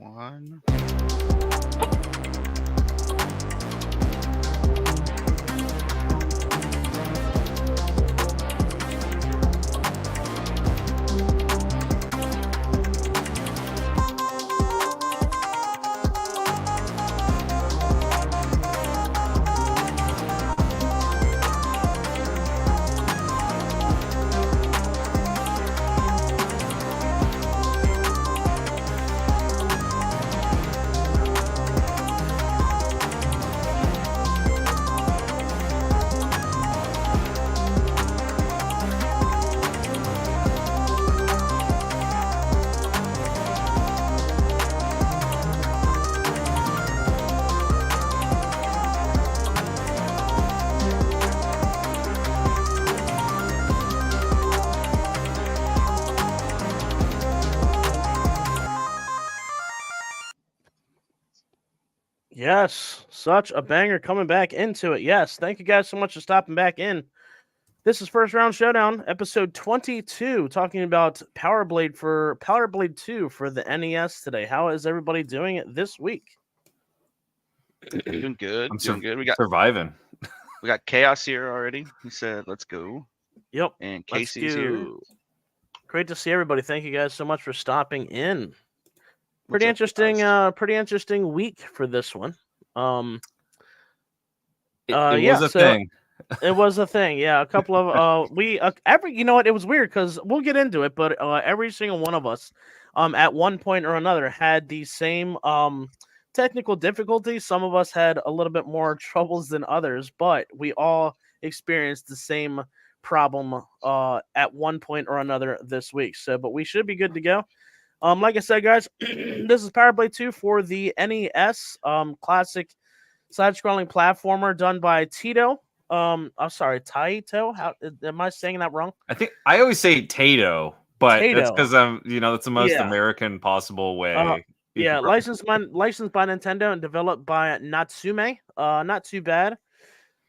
one. Yes, such a banger coming back into it. Yes, thank you guys so much for stopping back in. This is First Round Showdown, episode 22, talking about Power Blade 2 for the NES today. How is everybody doing it this week? Doing good. I'm Doing good. We surviving. got Chaos here already. He said, "Let's go." Yep. And let's Casey's here. go. Great to see everybody. Thank you guys so much for stopping in. What's Pretty up, interesting. guys? Pretty interesting week for this one. It yeah, was a so thing. it was a thing. Yeah, a couple of you know what? It was weird because we'll get into it, but every single one of us, at one point or another, had the same technical difficulties. Some of us had a little bit more troubles than others, but we all experienced the same problem at one point or another this week. So, but we should be good to go. Like I said, guys, this is Power Blade 2 for the NES, classic side-scrolling platformer done by Tito. I'm sorry, Taito. How am I saying that wrong? I think I always say Tato, but that's Taito. because that's the most American possible way. Yeah, licensed by Nintendo and developed by Natsume. Not too bad.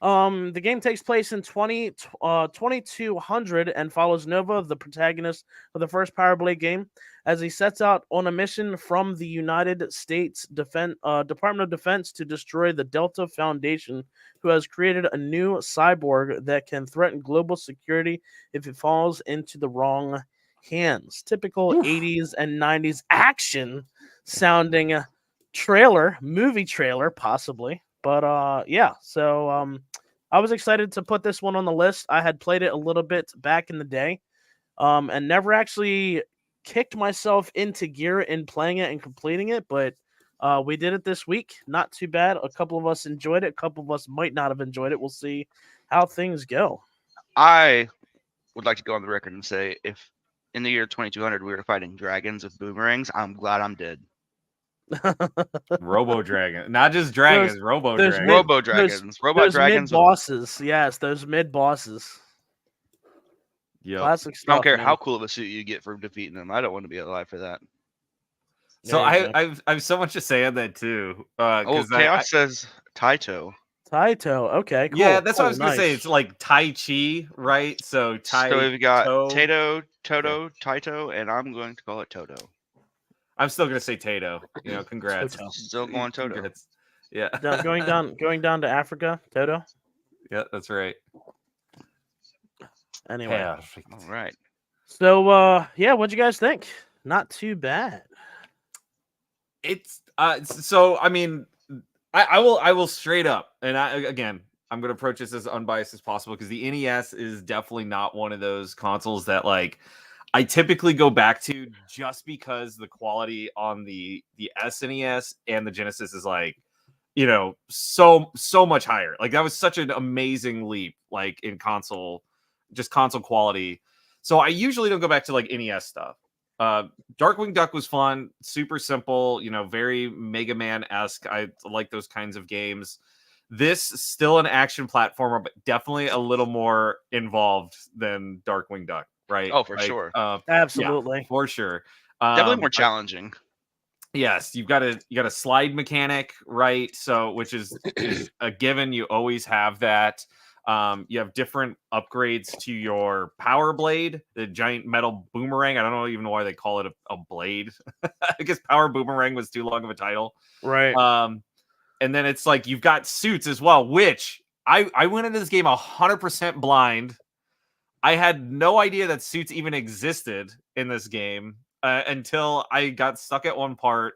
The game takes place in 2200 and follows Nova, the protagonist of the first Power Blade game, as he sets out on a mission from the United States Department of Defense to destroy the Delta Foundation, who has created a new cyborg that can threaten global security if it falls into the wrong hands. Typical 80s and 90s action sounding movie trailer, possibly. But yeah, so I was excited to put this one on the list. I had played it a little bit back in the day, and never actually kicked myself into gear in playing it and completing it, but we did it this week. Not too bad. A couple of us enjoyed it. A couple of us might not have enjoyed it. We'll see how things go. I would like to go on the record and say, if in the year 2200 we were fighting dragons with boomerangs, I'm glad I'm dead. Robo Dragon, not just dragons, Robo Dragons. Robo Dragons, Robot Dragons. Bosses, yes, those mid bosses. Yeah, classic stuff. I don't care man. how cool of a suit you get for defeating them. I don't want to be alive for that. So I have so much to say on that too. Chaos says Taito. Taito, okay, cool. Yeah, that's what I was nice. gonna say. It's like Tai Chi, right? So we've got Tato, Toto, Taito, and I'm going to call it Toto. I'm still gonna say Tato. Congrats. Still going Toto. Congrats. Yeah. going down to Africa, Toto. Yeah, that's right. Anyway. Perfect. All right. So yeah, what'd you guys think? Not too bad. It's so I mean, I will straight up, and I'm gonna approach this as unbiased as possible because the NES is definitely not one of those consoles that like I typically go back to just because the quality on the SNES and the Genesis is like, so much higher. Like that was such an amazing leap, like in console quality. So I usually don't go back to like NES stuff. Darkwing Duck was fun, super simple, very Mega Man-esque. I like those kinds of games. This still an action platformer, but definitely a little more involved than Darkwing Duck. Right. Oh, for sure. Absolutely. Yeah, for sure. Definitely more challenging. Yes, you got a slide mechanic, right? So which is a given. You always have that. You have different upgrades to your power blade, the giant metal boomerang. I don't know even know why they call it a blade. I guess power boomerang was too long of a title. Right. And then it's like you've got suits as well, which I went into this game 100% blind. I had no idea that suits even existed in this game until I got stuck at one part.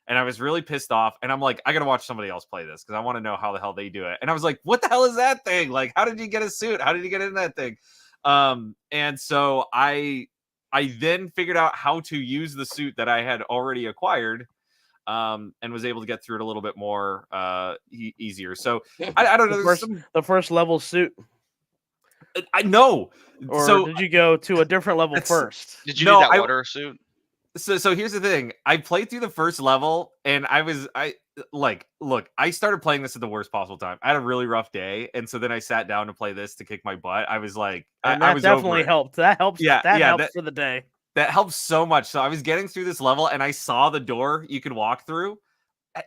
And I was really pissed off. And I'm like, I got to watch somebody else play this because I want to know how the hell they do it. And I was like, what the hell is that thing? Like, how did you get a suit? How did you get in that thing? And so I then figured out how to use the suit that I had already acquired, and was able to get through it a little bit more easier. So I don't know. The first level suit. I know. Or so did you go to a different level first? Did you do that water suit? So here's the thing. I played through the first level and look, I started playing this at the worst possible time. I had a really rough day. And so then I sat down to play this to kick my butt. I was like, I was definitely helped. That helps. Yeah, that helps for the day. That helps so much. So I was getting through this level and I saw the door you could walk through.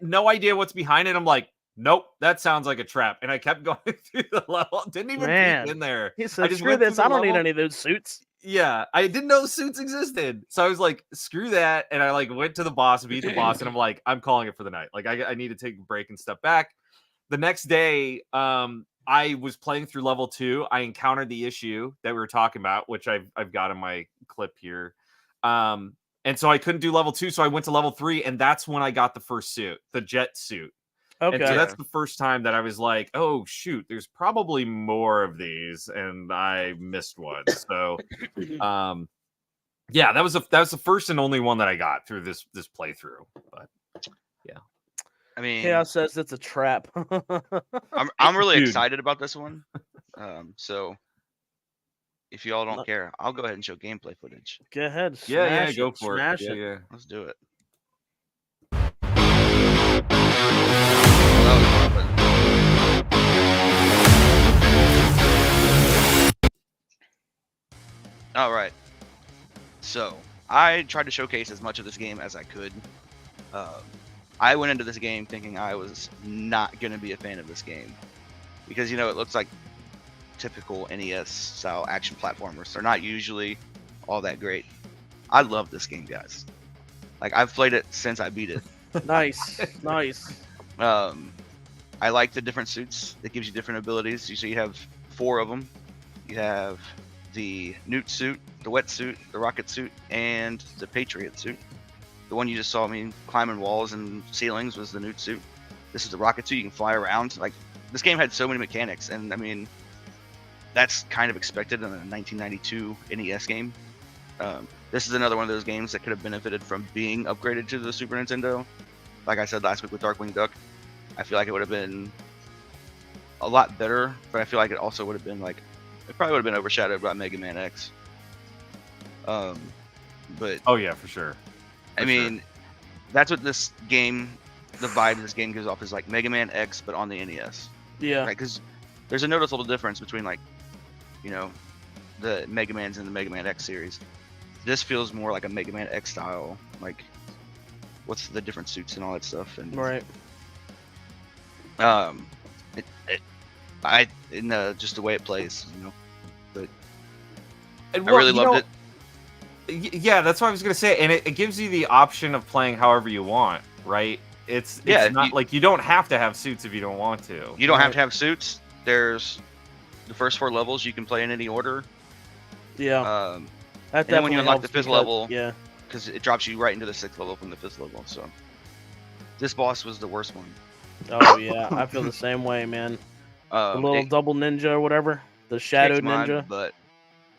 No idea what's behind it. I'm like, nope, that sounds like a trap. And I kept going through the level. Didn't even peek in there. He said, screw this. I don't need any of those suits. Yeah, I didn't know suits existed. So I was like, screw that. And I went to the boss, beat the boss, and I'm like, I'm calling it for the night. Like, I need to take a break and step back. The next day, I was playing through level 2. I encountered the issue that we were talking about, which I've got in my clip here. And so I couldn't do level 2. So I went to level 3, and that's when I got the first suit, the jet suit. Okay. And so that's the first time that I was like, oh, shoot, there's probably more of these. And I missed one. So, yeah, that was the first and only one that I got through this playthrough. But, yeah. I mean, Chaos says it's a trap. I'm really excited about this one. So, if you all don't care, I'll go ahead and show gameplay footage. Go ahead. Yeah, go for it. Yeah. Let's do it. All right. So I tried to showcase as much of this game as I could. I went into this game thinking I was not going to be a fan of this game because, it looks like typical NES style action platformers. They're not usually all that great. I love this game, guys. Like, I've played it since I beat it. Nice. I like the different suits. It gives you different abilities. So you have 4 of them. You have the Newt suit, the wet suit, the rocket suit, and the Patriot suit. The one you just saw me climbing walls and ceilings was the Newt suit. This is the rocket suit. You can fly around. Like, this game had so many mechanics, and I mean, that's kind of expected in a 1992 NES game. This is another one of those games that could have benefited from being upgraded to the Super Nintendo. Like I said last week with Darkwing Duck, I feel like it would have been a lot better, but I feel like it also would have been it probably would have been overshadowed by Mega Man X. But oh yeah, for sure. I mean, that's what this game, the vibe of this game gives off is like Mega Man X, but on the NES. Yeah. Right, because there's a noticeable difference between the Mega Mans and the Mega Man X series. This feels more like a Mega Man X style, like what's the different suits and all that stuff. And right. Just the way it plays, but I really loved it. Yeah, that's what I was gonna say, and it gives you the option of playing however you want, right? It's not like you don't have to have suits if you don't want to. You don't have to have suits. There's the first 4 levels you can play in any order. Yeah. And then when you unlock the 5th level, yeah, because it drops you right into the 6th level from the 5th level. So this boss was the worst one. Oh yeah, I feel the same way, man. The little double ninja or whatever, the shadow ninja. But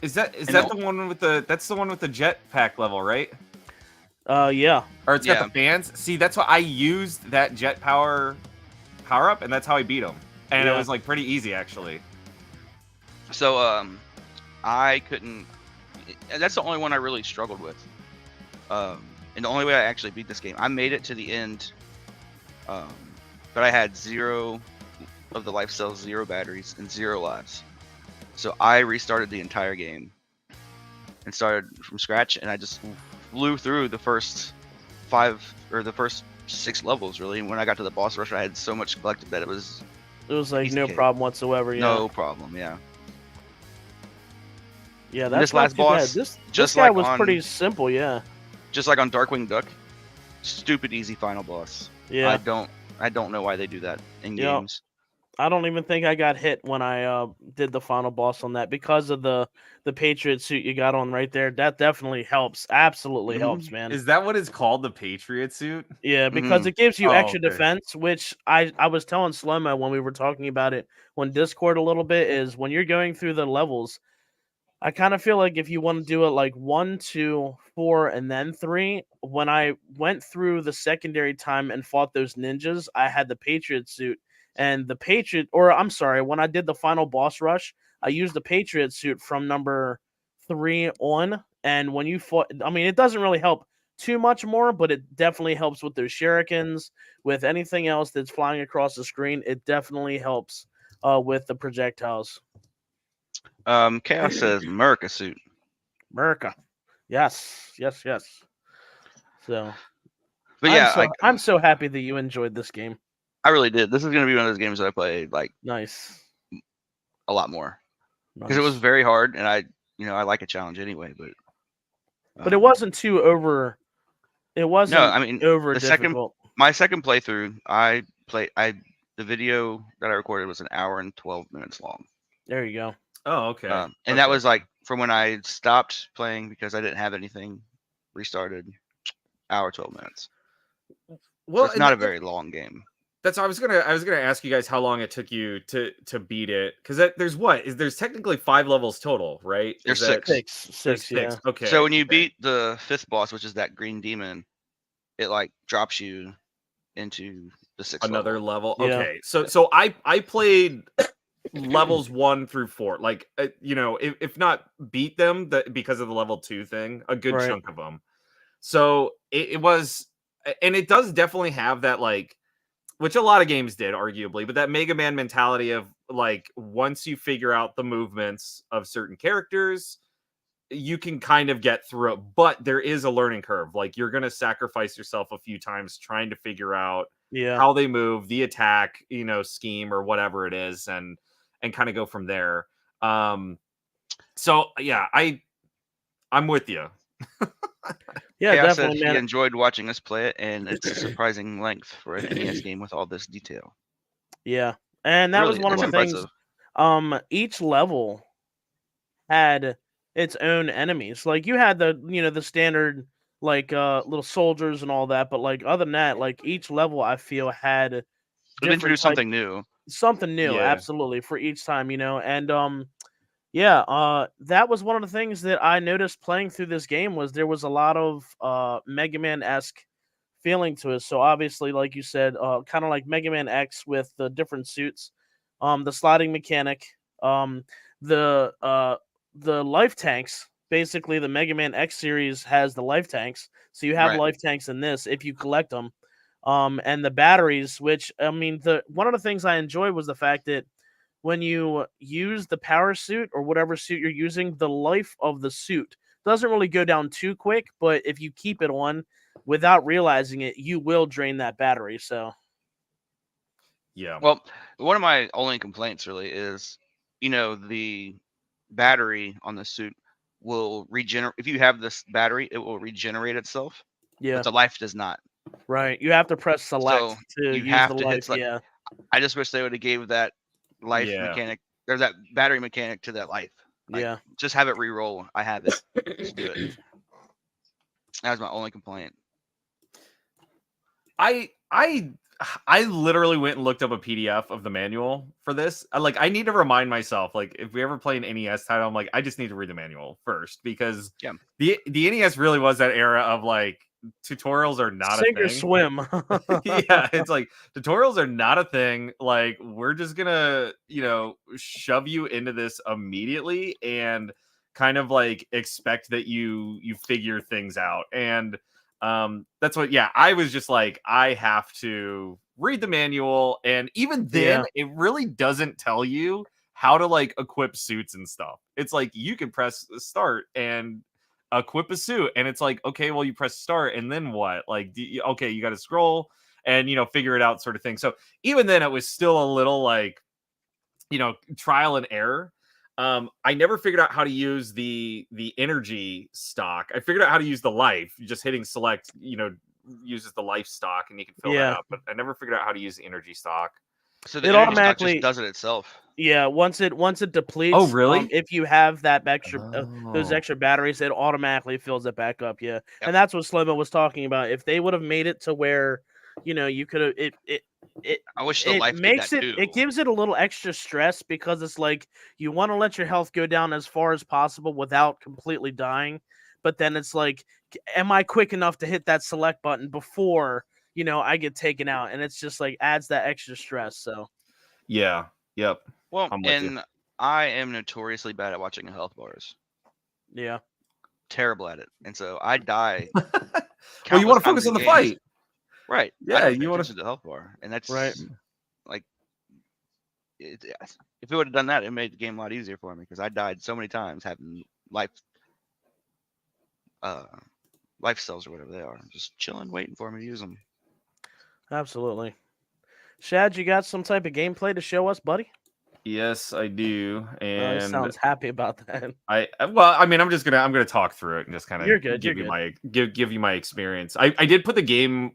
is that the one with that's the one with the jetpack level, right? Yeah. Or it's got the fans. See, that's why I used that jet power up, and that's how I beat him. And it was pretty easy actually. So I couldn't. That's the only one I really struggled with. And the only way I actually beat this game, I made it to the end. But I had 0 of the life cells, 0 batteries, and 0 lives. So I restarted the entire game and started from scratch, and I just flew through the first 5 or the first 6 levels really. And when I got to the boss rush, I had so much collected that it was It was like Easy no cake. problem whatsoever. Yeah. No problem. Yeah. Yeah, And that's this not last too bad. boss, This just guy like was on pretty simple. Yeah. just like on Darkwing Duck, stupid easy final boss. Yeah. I don't know why they do that in Yeah. games. I don't even think I got hit when I did the final boss on that because of the Patriot suit you got on right there. That definitely helps. Absolutely helps, man. Is that what it's called, the Patriot suit? Yeah, because Mhm. it gives you Oh, extra okay. defense, which I was telling Slow-Mo when we were talking about it on Discord a little bit, is when you're going through the levels, I kind of feel like if you want to do it like 1, 2, 4, and then 3, when I went through the secondary time and fought those ninjas, I had the Patriot suit. And the Patriot, or I'm sorry, when I did the final boss rush, I used the Patriot suit from number 3 on. And when you fought, I mean, it doesn't really help too much more, but it definitely helps with those shurikens, with anything else that's flying across the screen. It definitely helps with the projectiles. Chaos says America suit. America. Yes, yes, yes. So But yeah, I'm so happy that you enjoyed this game. I really did. This is gonna be one of those games that I play like Nice. a lot more because Nice. it was very hard, and I like a challenge anyway. But it wasn't too over. It wasn't No, I mean over the second difficult. my second playthrough, the video that I recorded was an hour and 12 minutes long. There you go. Oh, okay. And that was like from when I stopped playing because I didn't have anything, restarted, hour 12 minutes. Well, so it's not a very long game. That's I was gonna ask you guys how long it took you to beat it, because there's technically 5 levels total, right? There's Is that- six. Six, there's yeah. Okay. So when you beat the 5th boss, which is that green demon, it like drops you into the 6th another level. Yeah. Okay. So I played levels 1 through 4, like if not beat them because of the level 2 thing, a good Right. chunk of them. So it was, and it does definitely have that, like, which a lot of games did, arguably, but that Mega Man mentality of like, once you figure out the movements of certain characters, you can kind of get through it. But there is a learning curve. Like, you're going to sacrifice yourself a few times trying to figure out Yeah. how they move, the attack, scheme or whatever it is, and kind of go from there. So yeah, I'm with you. Yeah, Chaos said definitely, he man. enjoyed watching us play it, and it's a surprising length for an NES game with all this detail. Yeah. And that was Really, one of it's the impressive. things. Each level had its own enemies. Like you had the standard like little soldiers and all that, but like other than that, like each level I feel had It different introduced type, something new. something new, Yeah. absolutely, for each time, and yeah, that was one of the things that I noticed playing through this game was there was a lot of Mega Man-esque feeling to it. So obviously, like you said, kind of like Mega Man X with the different suits, the sliding mechanic, the life tanks. Basically, the Mega Man X series has the life tanks, so you have Right. life tanks in this if you collect them. And the batteries, which I mean, one of the things I enjoyed was the fact that when you use the power suit or whatever suit you're using, the life of the suit doesn't really go down too quick, but if you keep it on without realizing it, you will drain that battery. So Yeah. Well, one of my only complaints really is, the battery on the suit will regenerate. If you have this battery, it will regenerate itself, yeah, but the life does not. right. You have to press select So to you use the have to hit life. select. Yeah, I just wish they would have gave that life Yeah. mechanic or that battery mechanic to that life. Like, yeah. just have it re-roll. I have it. Just do it. That was my only complaint. I literally went and looked up a PDF of the manual for this. I need to remind myself, like, if we ever play an NES title, I'm like, I just need to read the manual first, because Yeah. the NES really was that era of like, tutorials are not Sink a or thing. swim. Yeah, it's like tutorials are not a thing. Like, we're just gonna, shove you into this immediately and kind of like expect that you figure things out. And that's what, yeah, I was just like, I have to read the manual, and even then it really doesn't tell you how to like equip suits and stuff. It's like you can press start and equip a suit, and it's like, okay, well, you press start and then what? Like, okay, you got to scroll, and figure it out, sort of thing. So even then, it was still a little like trial and error. I never figured out how to use the energy stock. I figured out how to use the life. Just hitting select, uses the life stock, and you can fill that up. But I never figured out how to use the energy stock. So the energy stock just does it itself. Yeah, once it depletes. Oh, really? If you have that extra those extra batteries, it automatically fills it back up. Yeah, and that's what Slomo was talking about. If they would have made it to where, you could have it. I wish the life makes did that it. too. It gives it a little extra stress because it's like you want to let your health go down as far as possible without completely dying, but then it's like, am I quick enough to hit that select button before I get taken out? And it's just like adds that extra stress. So yeah, yep. Well, and I am notoriously bad at watching health bars. Yeah, terrible at it, and so I die. Well, you want to focus on the fight. Right. Yeah, you want to the health bar, and that's right. Like, if it would have done that, it made the game a lot easier for me because I died so many times having life cells or whatever they are, just chilling, waiting for me to use them. Absolutely. Shad, you got some type of gameplay to show us, buddy? Yes, I do, and he sounds happy about that. I'm gonna talk through it and just kind of give you my experience. I did put the game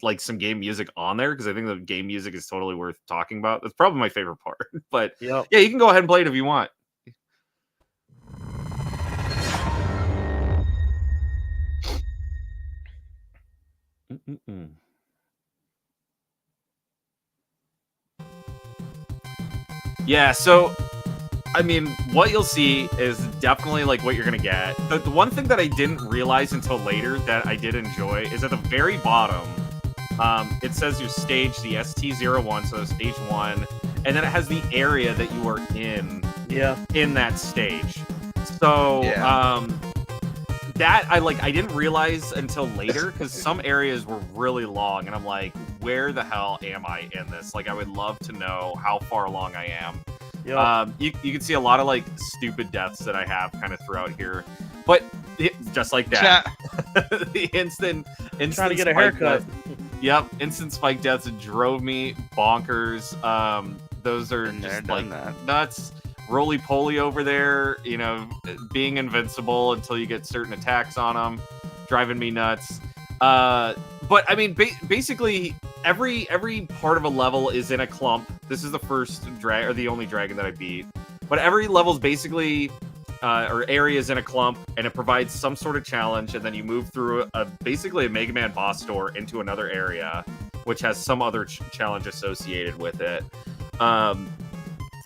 like some game music on there because I think the game music is totally worth talking about. That's probably my favorite part. But yeah, you can go ahead and play it if you want. Yeah, so I mean, what you'll see is definitely like what you're gonna get. The one thing that I didn't realize until later that I did enjoy is at the very bottom, it says your stage, the ST01, so stage 1, and then it has the area that you are in. Yeah. In that stage. So that I didn't realize until later because some areas were really long, and I'm like, where the hell am I in this? Like, I would love to know how far along I am. Yep. You can see a lot of like stupid deaths that I have kind of throughout here, but just like that, the instant trying to get a haircut. Yep, instant spike deaths drove me bonkers. Those are just like nuts. Roly poly over there, being invincible until you get certain attacks on them, driving me nuts. But I mean, basically, every part of a level is in a clump. This is the first or the only dragon that I beat. But every level is basically or areas in a clump, and it provides some sort of challenge, and then you move through basically a Mega Man boss door into another area, which has some other challenge associated with it.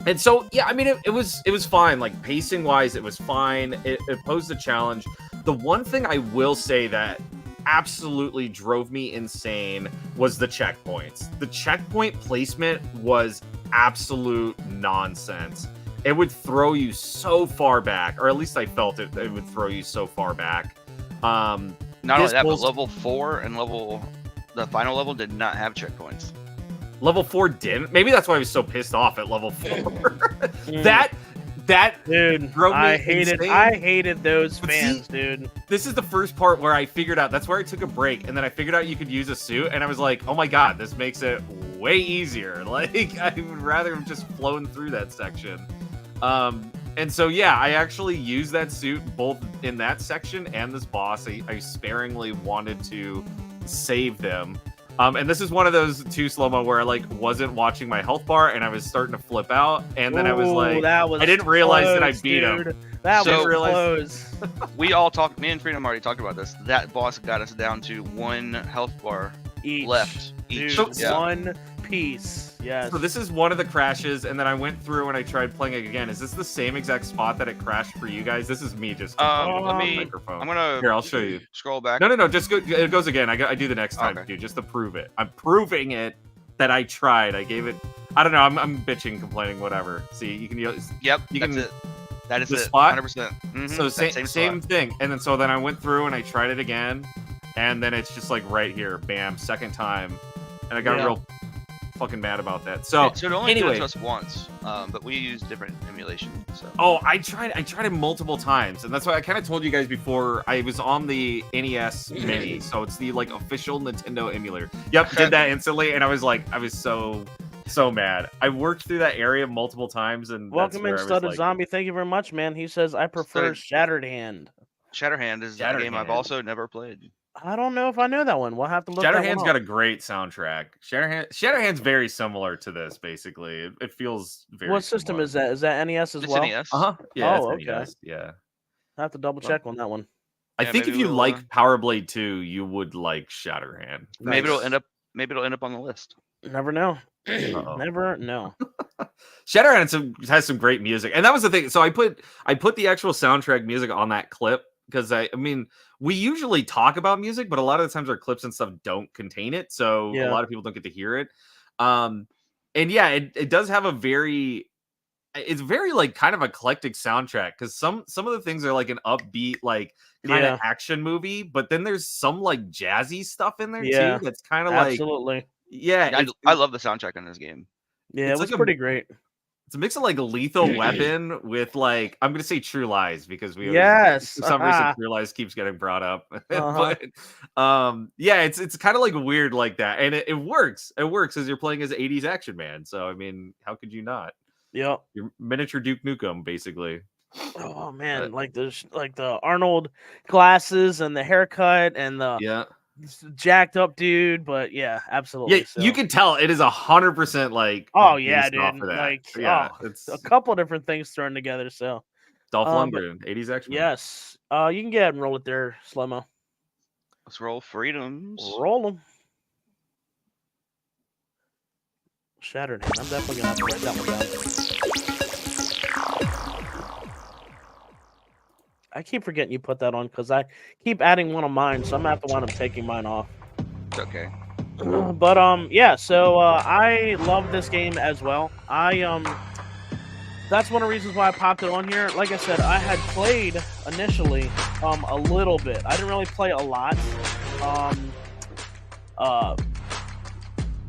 And so, yeah, I mean, it was fine. Like, pacing-wise, it was fine. It posed a challenge. The one thing I will say that absolutely drove me insane was the checkpoints. The checkpoint placement was absolute nonsense. It would throw you so far back, or at least I felt it would throw you so far back. Not only that, but level 4 and the final level did not have checkpoints. Level 4 didn't. Maybe that's why I was so pissed off at level 4. That dude, I hated those fans, dude. This is the first part where I figured out. That's where I took a break, and then I figured out you could use a suit, and I was like, oh my god, this makes it way easier. Like, I would rather have just flown through that section. And so yeah, I actually used that suit both in that section and this boss. I sparingly wanted to save them. And this is one of those two slow-mo where I wasn't watching my health bar and I was starting to flip out, and then I was like, I didn't realize that I beat him. That was close. We all talked. Me and Freedom already talked about this. That boss got us down to 1 health bar left. Each. One piece. Yes. So this is one of the crashes, and then I went through and I tried playing it again. Is this the same exact spot that it crashed for you guys? This is me just let me. Microphone. I'm gonna. Here, I'll show you. Scroll back. No. Just go. It goes again. I do the next time, dude, just to prove it. I'm proving it that I tried. I gave it. I don't know. I'm bitching, complaining, whatever. See, you can use. Yep. You can. It. That is the it. spot. 100%. Mm-hmm. So same thing. And then I went through and I tried it again, and then it's just like right here, bam, second time, and I got real fucking mad about that. So it only did it anyway, to us once, but we used different emulation. So. oh, I tried it multiple times, and that's why I kind of told you guys before. I was on the NES Mini, so it's the like official Nintendo emulator. Yep, did that instantly, and I was so mad. I worked through that area multiple times, and Welcome in, Studded Zombie. Thank you very much, man. He says I prefer Shattered Hand. Shatterhand is a game I've also never played. I don't know if I know that one. We'll have to look. Shatterhand's got a great soundtrack. Shatterhand's very similar to this. Basically, it feels very. What system is that? Is that NES as well? NES. Yeah. Oh, okay. NES. Yeah. I have to double check on that one. I think if you like Power Blade 2, you would like Shatterhand. Maybe it'll end up on the list. Never know. Never know. Shatterhand has some great music, and that was the thing. So I put the actual soundtrack music on that clip because I mean we usually talk about music, but a lot of the times our clips and stuff don't contain it, so a lot of people don't get to hear it. And yeah, it does have it's very like kind of eclectic soundtrack because some of the things are like an upbeat like kind of action movie, but then there's some like jazzy stuff in there too. That's kind of like absolutely. Yeah, I love the soundtrack on this game. Yeah, it was like pretty great. It's a mix of like Lethal Weapon with like I'm gonna say True Lies because we for some reason True Lies keeps getting brought up. But yeah, it's kind of like weird like that, and it works. It works as you're playing as 80s action man. So I mean, how could you not? Yep, you're miniature Duke Nukem basically. Oh man, like the Arnold glasses and the haircut and the jacked up dude, but yeah, absolutely. Yeah, you can tell it is 100% like dude, like it's a couple different things thrown together. So Dolph Lundgren, 80s action. Yes, you can get ahead and roll it there, Slow-mo. Let's roll freedoms. Roll them. Shattered Hand. I'm definitely gonna have to write that one down. I keep forgetting you put that on because I keep adding one of mine, so I'm gonna have to wind up taking mine off. It's okay. But yeah, so I love this game as well. That's one of the reasons why I popped it on here. Like I said, I had played initially a little bit. I didn't really play a lot.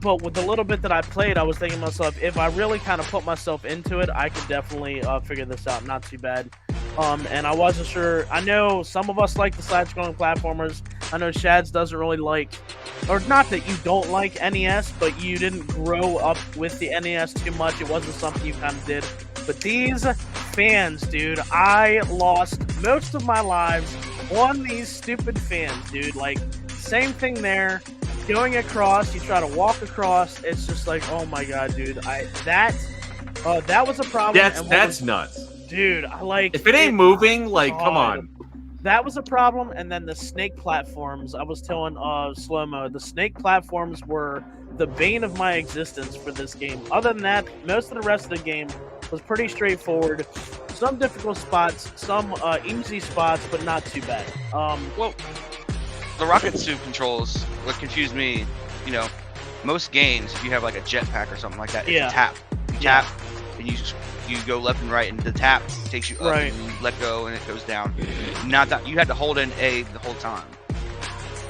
But with the little bit that I played, I was thinking to myself, if I really kind of put myself into it, I could definitely figure this out. Not too bad. And I wasn't sure. I know some of us like the side-scrolling platformers. I know Shads doesn't really like, or not that you don't like NES, but you didn't grow up with the NES too much. It wasn't something you kind of did. But these fans, dude, I lost most of my lives on these stupid fans, dude. Like, same thing there. Going across, you try to walk across. It's just like, oh my god, dude. That was a problem. That's nuts, dude. If it ain't moving, like, come on. That was a problem. And then the snake platforms. I was telling Slow-mo, the snake platforms were the bane of my existence for this game. Other than that, most of the rest of the game was pretty straightforward. Some difficult spots, some easy spots, but not too bad. Well, the rocket suit controls what confused me. You know, most games, if you have like a jetpack or something like that, it's a tap. You tap, and you go left and right, and the tap takes you up, and you let go, and it goes down. Not that you had to hold in A the whole time.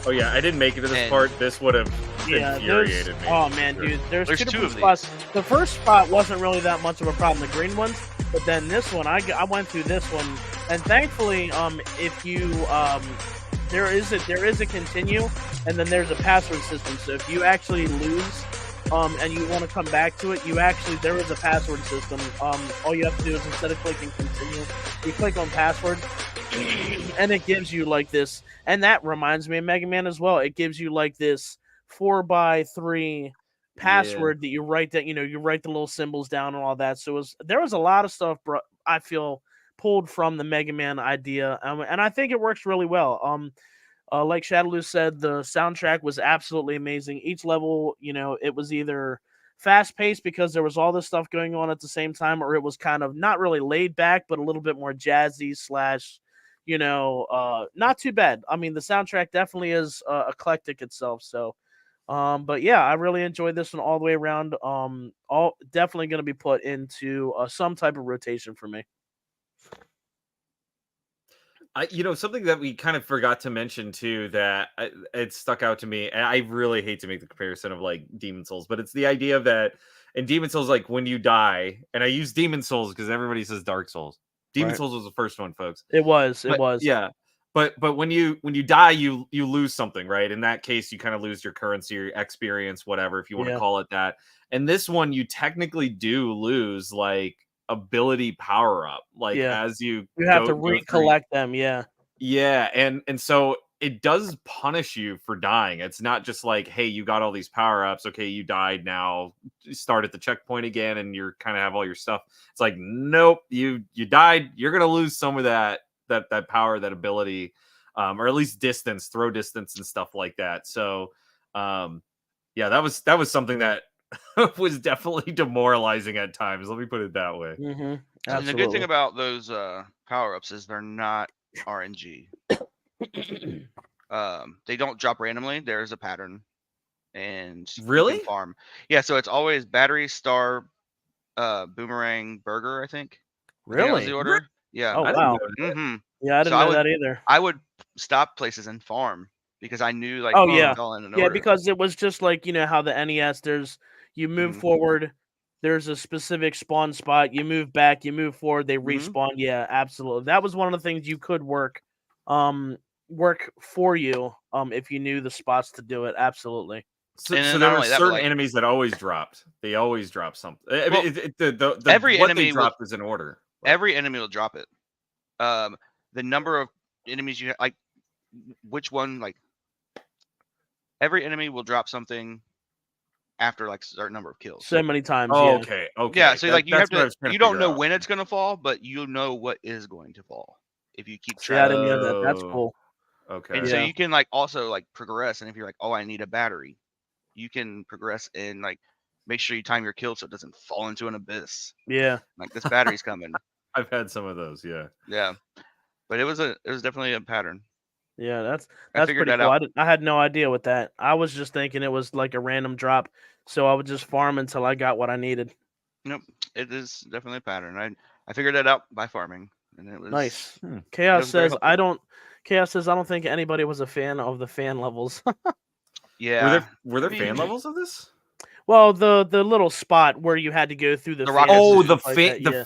Oh yeah, I didn't make it to this part. This would have infuriated me. Oh man, dude, there's two different spots. The first spot wasn't really that much of a problem, the green ones, but then this one, I went through this one, and thankfully, if you there is a continue, and then there's a password system. So if you actually lose, and you want to come back to it, there is a password system. All you have to do is instead of clicking continue, you click on password, and it gives you like this. And that reminds me of Mega Man as well. It gives you like this 4x3 password that you write that, you write the little symbols down and all that. So there was a lot of stuff, I feel, pulled from the Mega Man idea, and I think it works really well. Like Shadaloo said, the soundtrack was absolutely amazing. Each level, it was either fast-paced because there was all this stuff going on at the same time, or it was kind of not really laid back, but a little bit more jazzy / not too bad. I mean, the soundtrack definitely is eclectic itself. So, but yeah, I really enjoyed this one all the way around. All definitely going to be put into some type of rotation for me. Something that we kind of forgot to mention too that it stuck out to me. And I really hate to make the comparison of like Demon Souls, but it's the idea of that in Demon Souls, like when you die, and I use Demon Souls because everybody says Dark Souls. Demon Right. Souls was the first one, folks. It was. But yeah, but when you die, you lose something, right? In that case, you kind of lose your currency, your experience, whatever, if you want to Yeah. call it that. And this one, you technically do lose like ability power up, like Yeah. as you You have to go through. recollect them. Yeah. Yeah, and so it does punish you for dying. It's not just like, hey, you got all these power ups. Okay, you died. Now start at the checkpoint again, and you're kind of have all your stuff. It's like, nope, you died. You're gonna lose some of that power, that ability, or at least distance, throw distance, and stuff like that. So, yeah, that was something that was definitely demoralizing at times. Let me put it that way. Mm-hmm. And the good thing about those power ups is they're not RNG. They don't drop randomly. There's a pattern, and Really? you can farm. Yeah, so it's always battery, star, boomerang, burger. I think. I think that was the order. Yeah. Oh I didn't wow. know that. Mm-hmm. Yeah, I didn't So know that either. I would stop places and farm because I knew like Oh they yeah, fell in an yeah, order. because it was just like how the NES. There's you move forward. There's a specific spawn spot. You move back. You move forward. They respawn. Yeah, absolutely. That was one of the things you could work for you if you knew the spots to do it. Absolutely. So, And so then there not were only that, but, certain like- enemies that always dropped. They always drop something. I Well, mean, the every what enemy they dropped is in order. But Every enemy will drop it. The number of enemies you like, which one like. Every enemy will drop something after like a certain number of kills. So many times. oh, Yeah. okay, okay. Yeah, so like you have that's what I to. was trying You to don't figure know out. when it's gonna fall, but you know what is going to fall if you keep See, I track. didn't know that. That's Oh, cool. Okay. And so Yeah. you can like also like progress, and if you're like, oh, I need a battery, you can progress and like make sure you time your kill so it doesn't fall into an abyss. Yeah. Like this battery's coming. I've had some of those. Yeah. Yeah, but it was definitely a pattern. Yeah, that's figured pretty that cool. out. I had no idea with that. I was just thinking it was like a random drop, so I would just farm until I got what I needed. Nope, it is definitely a pattern. I figured that out by farming, and it was Nice. Hmm. Chaos was very says I don't. Chaos says I don't think anybody was a fan of the fan levels. Yeah. Were there I fan mean- levels of this? Well, the little spot where you had to go through the The fans rocket and Oh, suit. the stuff like fan. that, yeah.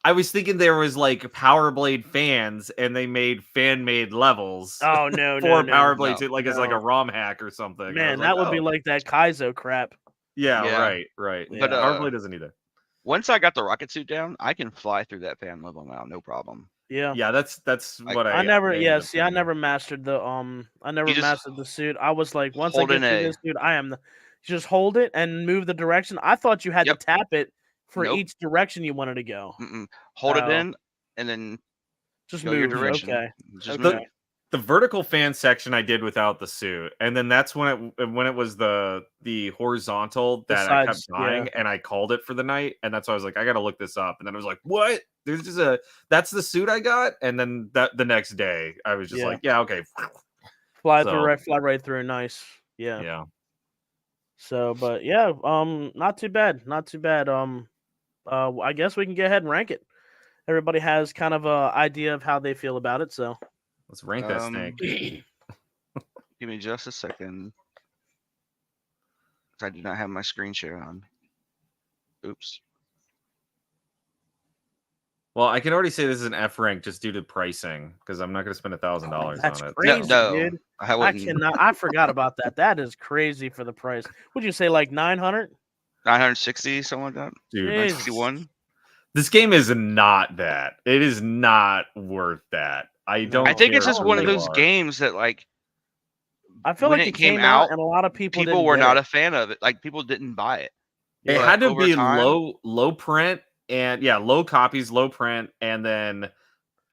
I was thinking there was like Power Blade fans, and they made fan made levels. Oh no, for no, Power no. Blade, like as like a no. ROM hack or something. And I Man, was that would be oh. like that Kaizo crap. Yeah, Yeah. right. But, Power Blade doesn't either. Once I got the rocket suit down, I can fly through that fan level now, no problem. Yeah. Yeah, that's Like, what I never. ended Yeah. up See, I doing. never mastered the I never You just mastered the suit. I was like, once I hold get in through A. this, dude, I am the. You just hold it and move the direction. I thought you had Yep. to tap it for Nope. each direction you wanted to go. Hold it Oh. in, and then Just go move. your direction. Okay. Just Okay. move. The vertical fan section I did without the suit, and then that's when it was the horizontal The that I sides, kept dying, and I called it for the night, and that's why I was like, I gotta look this up, and then I was like, what? There's just that's the suit I got, and then the next day I was just Yeah. like, yeah, okay, Fly So- fly right through. Nice. Yeah. yeah. So, but yeah, not too bad. Not too bad. I guess we can go ahead and rank it. Everybody has kind of a idea of how they feel about it. So, Let's rank that snake. Give me just a second. 'Cause I do not have my screen share on. Oops. Well, I can already say this is an F rank just due to pricing because I'm not going to spend $1,000 that's on it. crazy, No, dude. I I wouldn't. cannot. I forgot about that. That is crazy for the price. Would you say like 900? 960, something like that. Dude, Jeez. 961. this game is not that. It is not worth that. I don't. I think it's care just who one of you those are. games that like I feel when like it it came came out out, and a lot of people people didn't were get not it. a fan of it. Like people didn't buy it. It But had to over be time- low print and low copies, low print, and then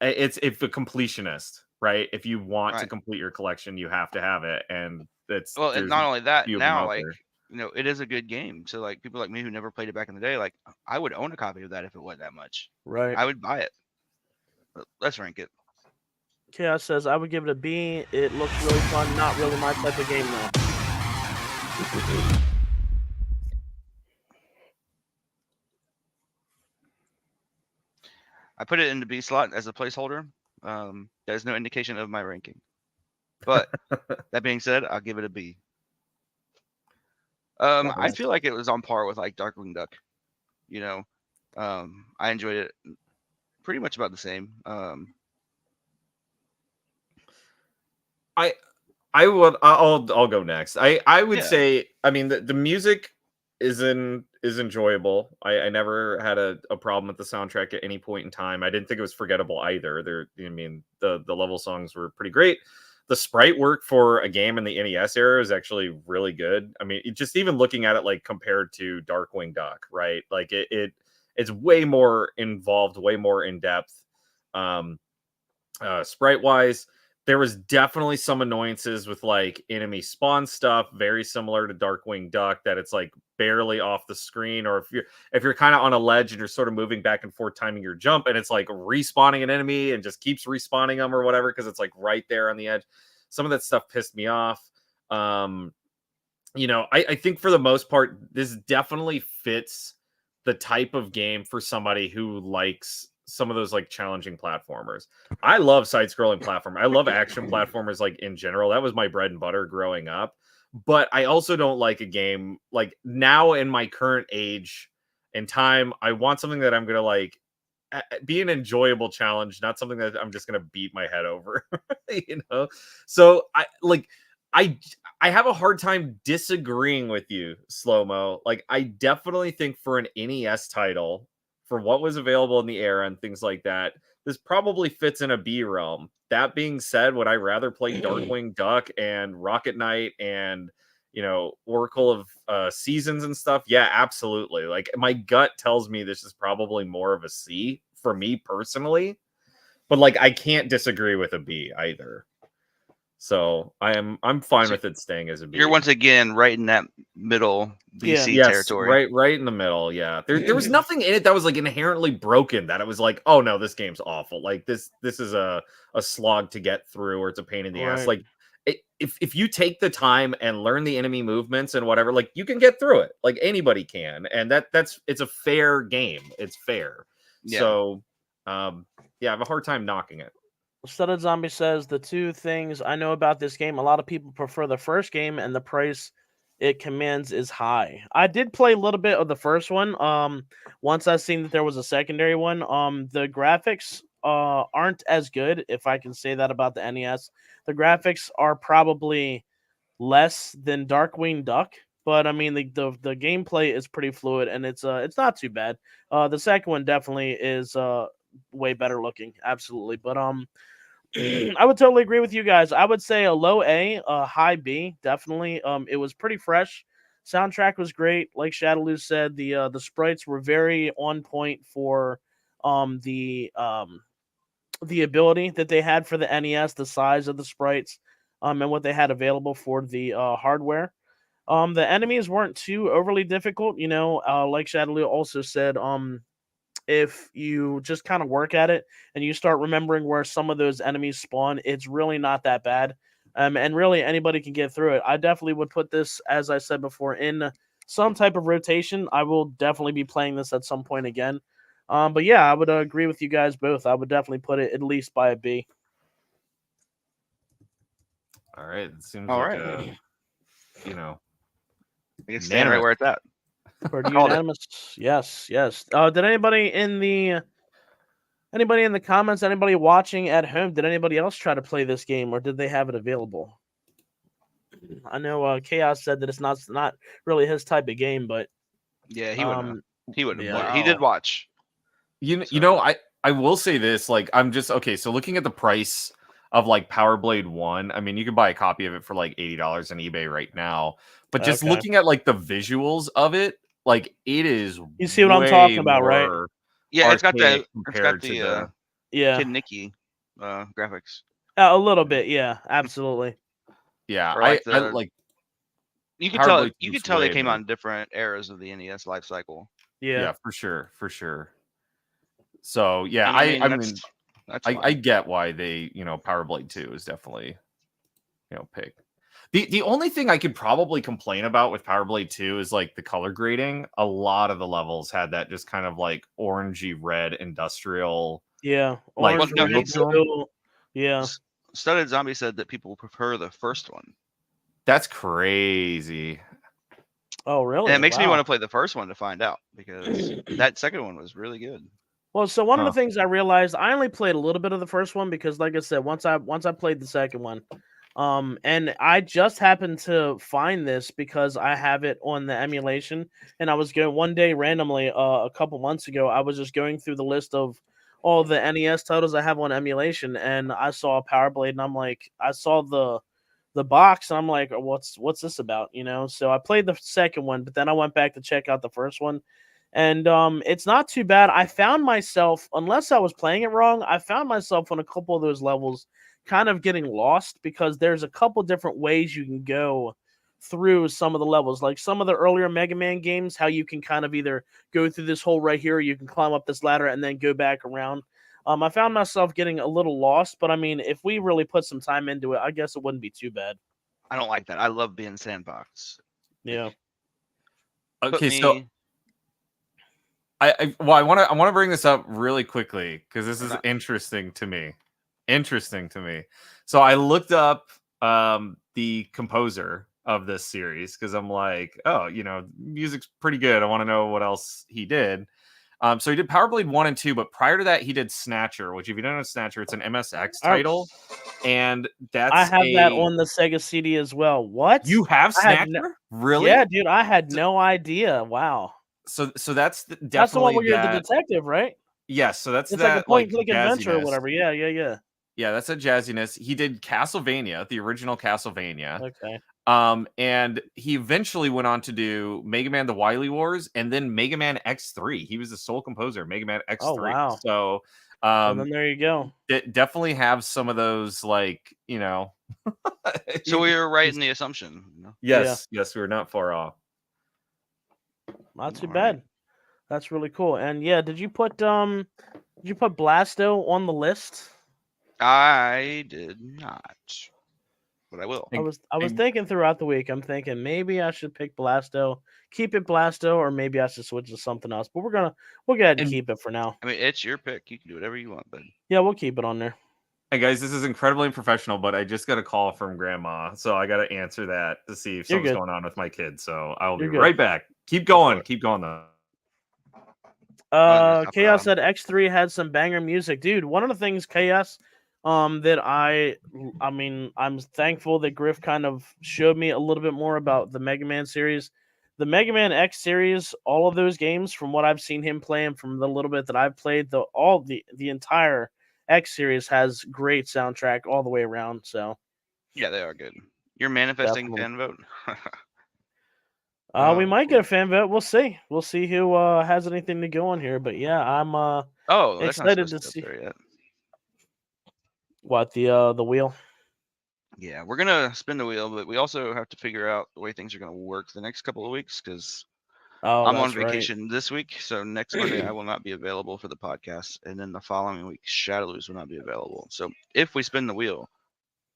it's if a completionist, right? If you want to Right. complete your collection, you have to have it, and it's Well, and there's not only that, few of them now out like there. it is a good game. So like people like me who never played it back in the day, like I would own a copy of that if it wasn't that much. Right. I would buy it. But let's rank it. Chaos says I would give it a B. It looks really fun. Not really my type of game though. I put it in the B slot as a placeholder That is no indication of my ranking. But that being said, I'll give it a B. I feel like it was on par with like Darkwing Duck. You know, I enjoyed it pretty much about the same. I'll go next. I would Yeah. say, I mean, the music is enjoyable. I never had a problem with the soundtrack at any point in time. I didn't think it was forgettable either. I mean, the level songs were pretty great. The sprite work for a game in the NES era is actually really good. I mean, just even looking at it like compared to Darkwing Duck, right? Like it's way more involved, way more in depth. Sprite wise, there was definitely some annoyances with like enemy spawn stuff, very similar to Darkwing Duck, that it's like barely off the screen, or if you're kind of on a ledge and you're sort of moving back and forth timing your jump, and it's like respawning an enemy and just keeps respawning them or whatever because it's like right there on the edge. Some of that stuff pissed me off. I think for the most part, this definitely fits the type of game for somebody who likes some of those like challenging platformers. I love side-scrolling platform. I love action platformers like in general. That was my bread and butter growing up. But I also don't like a game like now in my current age and time. I want something that I'm gonna like be an enjoyable challenge, not something that I'm just gonna beat my head over. So I I have a hard time disagreeing with you, Slow-Mo. Like, I definitely think for an NES title, for what was available in the era and things like that, this probably fits in a B realm. That being said, would I rather play Darkwing Duck and Rocket Knight and Oracle of Seasons and stuff? Yeah, absolutely. Like, my gut tells me this is probably more of a C for me personally, but like I can't disagree with a B either. So I'm fine with it staying as a B. You're once again right in that middle BC territory. Right in the middle. Yeah, there was nothing in it that was like inherently broken. That it was like, oh no, this game's awful. Like this is a slog to get through, or it's a pain in the ass. Like if you take the time and learn the enemy movements and whatever, like you can get through it. Like anybody can, and it's a fair game. It's fair. Yeah. So I have a hard time knocking it. Studded Zombie says the two things I know about this game: a lot of people prefer the first game, and the price it commands is high. I did play a little bit of the first one. Once I seen that there was a secondary one. The graphics aren't as good, if I can say that about the NES. The graphics are probably less than Darkwing Duck, but I mean the gameplay is pretty fluid, and it's not too bad. The second one definitely is way better looking, absolutely. But I would totally agree with you guys. I would say a low A, a high B, definitely. It was pretty fresh. Soundtrack was great. Like Shadaloo said, the sprites were very on point for the ability that they had for the NES, the size of the sprites, and what they had available for the hardware. The enemies weren't too overly difficult, like Shadaloo also said. If you just kind of work at it and you start remembering where some of those enemies spawn, it's really not that bad. And really anybody can get through it. I definitely would put this, as I said before, in some type of rotation. I will definitely be playing this at some point again. But yeah, I would agree with you guys both. I would definitely put it at least by a B. All right. It seems All like right. It's staying right where it's at. Pretty unanimous. Yes. Did anybody in the comments, anybody watching at home, did anybody else try to play this game, or did they have it available? I know Chaos said that it's not really his type of game, but yeah, he wouldn't. He wouldn't. Yeah. He did watch. I will say this. Like, I'm just okay. So looking at the price of like Power Blade 1, I mean, you can buy a copy of it for like $80 on eBay right now. But just looking at like the visuals of it, like it is. You see what I'm talking about, right? Yeah, it's got the Kid Nicky graphics. A little bit, yeah, absolutely. Yeah, like I like. You can tell. You can tell they came out in different eras of the NES life cycle. Yeah, for sure. So yeah, I mean, I get why they Power Blade 2 is definitely picked. The only thing I could probably complain about with Power Blade 2 is like the color grading. A lot of the levels had that just kind of like orangey red industrial Yeah, Like, Orange no, Ring. he- So, yeah. Studded Zombie said that people prefer the first one. That's crazy. Oh, really? And it makes me Wow. want to play the first one to find out because that second one was really good. Well, so one of Huh. the things I realized, I only played a little bit of the first one because, like I said, once I played the second one, and I just happened to find this because I have it on the emulation, and I was going one day randomly, a couple months ago, I was just going through the list of all the NES titles I have on emulation, and I saw Power Blade, and I'm like, I saw the box, and I'm like, what's this about, you know? So I played the second one, but then I went back to check out the first one. And it's not too bad. I found myself, unless I was playing it wrong, I found myself on a couple of those levels kind of getting lost because there's a couple different ways you can go through some of the levels. Like some of the earlier Mega Man games, how you can kind of either go through this hole right here, or you can climb up this ladder and then go back around. I found myself getting a little lost, but I mean, if we really put some time into it, I guess it wouldn't be too bad. I don't like that. I love being sandboxed. Yeah. Put Okay, so me. I want to bring this up really quickly because this is Okay. interesting to me. So I looked up the composer of this series because I'm like, oh, you know, music's pretty good. I want to know what else he did. So he did Power Blade 1 and 2, but prior to that, he did Snatcher, which if you don't know Snatcher, it's an MSX title, and I that's have that on the Sega CD as well. What? You have I had Snatcher? Really? Yeah, dude, I had no idea. Wow. So that's That's the one definitely where you're the that. detective, right? Yes, so that's It's like a that point like and click adventure or jazziness. whatever. Yeah. Yeah, that's a jazziness. He did Castlevania, the original Castlevania. Okay. And he eventually went on to do Mega Man: The Wily Wars and then Mega Man X3. He was the sole composer of Mega Man X3. Oh, wow. So Well, then there you go. definitely have some of those, like, you know. So we were right in the assumption. You know? Yes, we were not far off. Not too All bad. right. That's really cool. And yeah, did you put Blasto on the list? I did not, but I will. I was thinking throughout the week. I'm thinking maybe I should pick Blasto, keep it Blasto, or maybe I should switch to something else. But we'll go ahead and keep it for now. I mean, it's your pick. You can do whatever you want, but Yeah, we'll keep it on there. Hey guys, this is incredibly unprofessional, but I just got a call from Grandma, so I got to answer that to see if You're something's good. going on with my kids. So I'll be You're good. right back. Keep going, though. Chaos said X3 had some banger music, dude. One of the things, Chaos, that I mean, I'm thankful that Griff kind of showed me a little bit more about the Mega Man series. The Mega Man X series, all of those games, from what I've seen him play and from the little bit that I've played, the entire X series has great soundtrack all the way around. So yeah, they are good. You're manifesting Definitely. fan vote. we might cool. get a fan vote. We'll see. We'll see who has anything to go on here. But yeah, I'm Oh, that's not excited supposed to to see be up there yet. what the wheel. Yeah, we're gonna spin the wheel, but we also have to figure out the way things are gonna work the next couple of weeks because Oh, I'm on that's right. vacation this week. So next Monday I will not be available for the podcast, and then the following week Shadowloos will not be available. So if we spin the wheel,